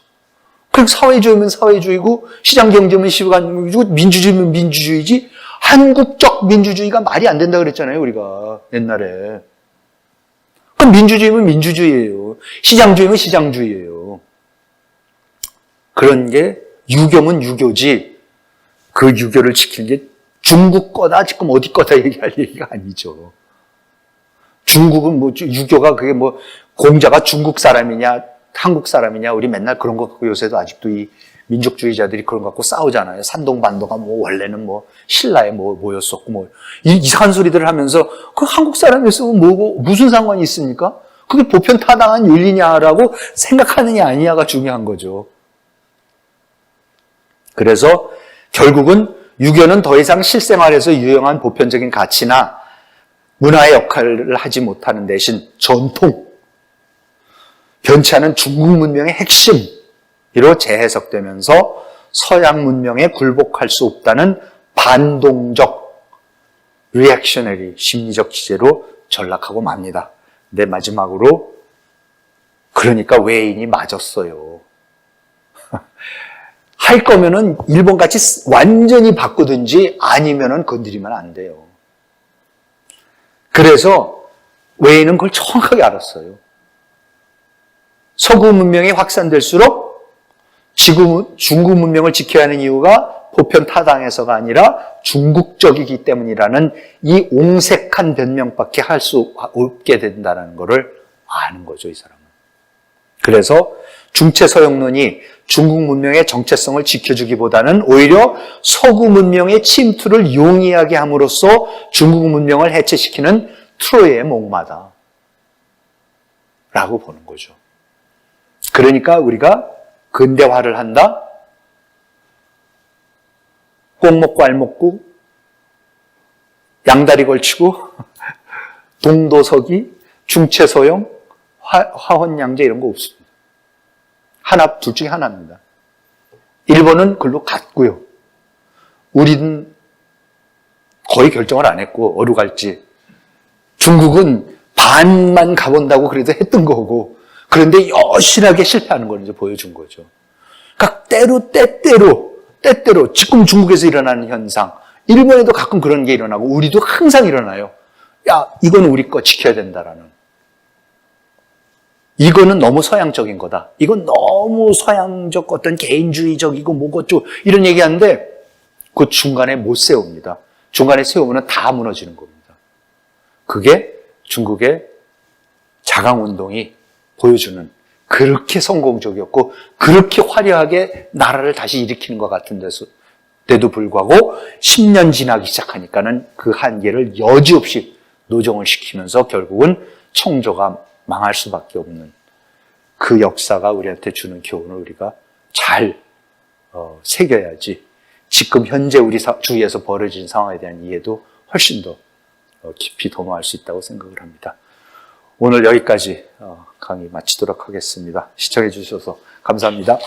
그럼 사회주의면 사회주의고 시장경제면 시장경제고 민주주의면 민주주의지 한국적 민주주의가 말이 안 된다 그랬잖아요. 우리가 옛날에. 그럼 민주주의면 민주주의예요. 시장주의면 시장주의예요. 그런 게 유교면 유교지 그 유교를 지키는 게 중국 거다 지금 어디 거다 얘기할 얘기가 아니죠. 중국은 유교가 그게 공자가 중국 사람이냐 한국 사람이냐 우리 맨날 그런 거 갖고 요새도 아직도 이 민족주의자들이 그런 거 갖고 싸우잖아요. 산동반도가 원래는 신라에 뭐였었고 이상한 소리들을 하면서 그 한국 사람이었으면 뭐고 무슨 상관이 있습니까? 그게 보편타당한 윤리냐라고 생각하느냐 아니냐가 중요한 거죠. 그래서 결국은 유교는 더 이상 실생활에서 유용한 보편적인 가치나 문화의 역할을 하지 못하는 대신 전통, 변치 않은 중국 문명의 핵심으로 재해석되면서 서양 문명에 굴복할 수 없다는 반동적 리액셔너리 심리적 기제로 전락하고 맙니다. 근데 마지막으로 그러니까 외인이 맞았어요. 할 거면은 일본같이 완전히 바꾸든지 아니면은 건드리면 안 돼요. 그래서 외인은 그걸 정확하게 알았어요. 서구 문명이 확산될수록 중국 문명을 지켜야 하는 이유가 보편타당해서가 아니라 중국적이기 때문이라는 이 옹색한 변명밖에 할 수 없게 된다는 것을 아는 거죠, 이 사람은. 그래서 중체서용론이 중국 문명의 정체성을 지켜주기보다는 오히려 서구 문명의 침투를 용이하게 함으로써 중국 문명을 해체시키는 트로이의 목마다 라고 보는 거죠. 그러니까 우리가 근대화를 한다? 꼭 먹고 알 먹고 양다리 걸치고 동도서기, 중체서용, 화헌양제 이런 거 없습니다. 하나, 둘 중에 하나입니다. 일본은 글로 갔고요. 우리는 거의 결정을 안 했고 어디로 갈지. 중국은 반만 가본다고 그래도 했던 거고, 그런데 여실하게 실패하는 걸 이제 보여준 거죠. 그러니까 때때로 지금 중국에서 일어나는 현상, 일본에도 가끔 그런 게 일어나고 우리도 항상 일어나요. 야, 이거는 우리 거 지켜야 된다라는. 이거는 너무 서양적인 거다. 이건 너무 서양적 어떤 개인주의적이고 뭐고쩌고 이런 얘기하는데 그 중간에 못 세웁니다. 중간에 세우면 다 무너지는 겁니다. 그게 중국의 자강운동이 보여주는 그렇게 성공적이었고 그렇게 화려하게 나라를 다시 일으키는 것 같은 데도 불구하고 10년 지나기 시작하니까는 그 한계를 여지없이 노정을 시키면서 결국은 청조가 망할 수밖에 없는 그 역사가 우리한테 주는 교훈을 우리가 잘 새겨야지 지금 현재 우리 주위에서 벌어진 상황에 대한 이해도 훨씬 더 깊이 도모할 수 있다고 생각을 합니다. 오늘 여기까지 강의 마치도록 하겠습니다. 시청해 주셔서 감사합니다.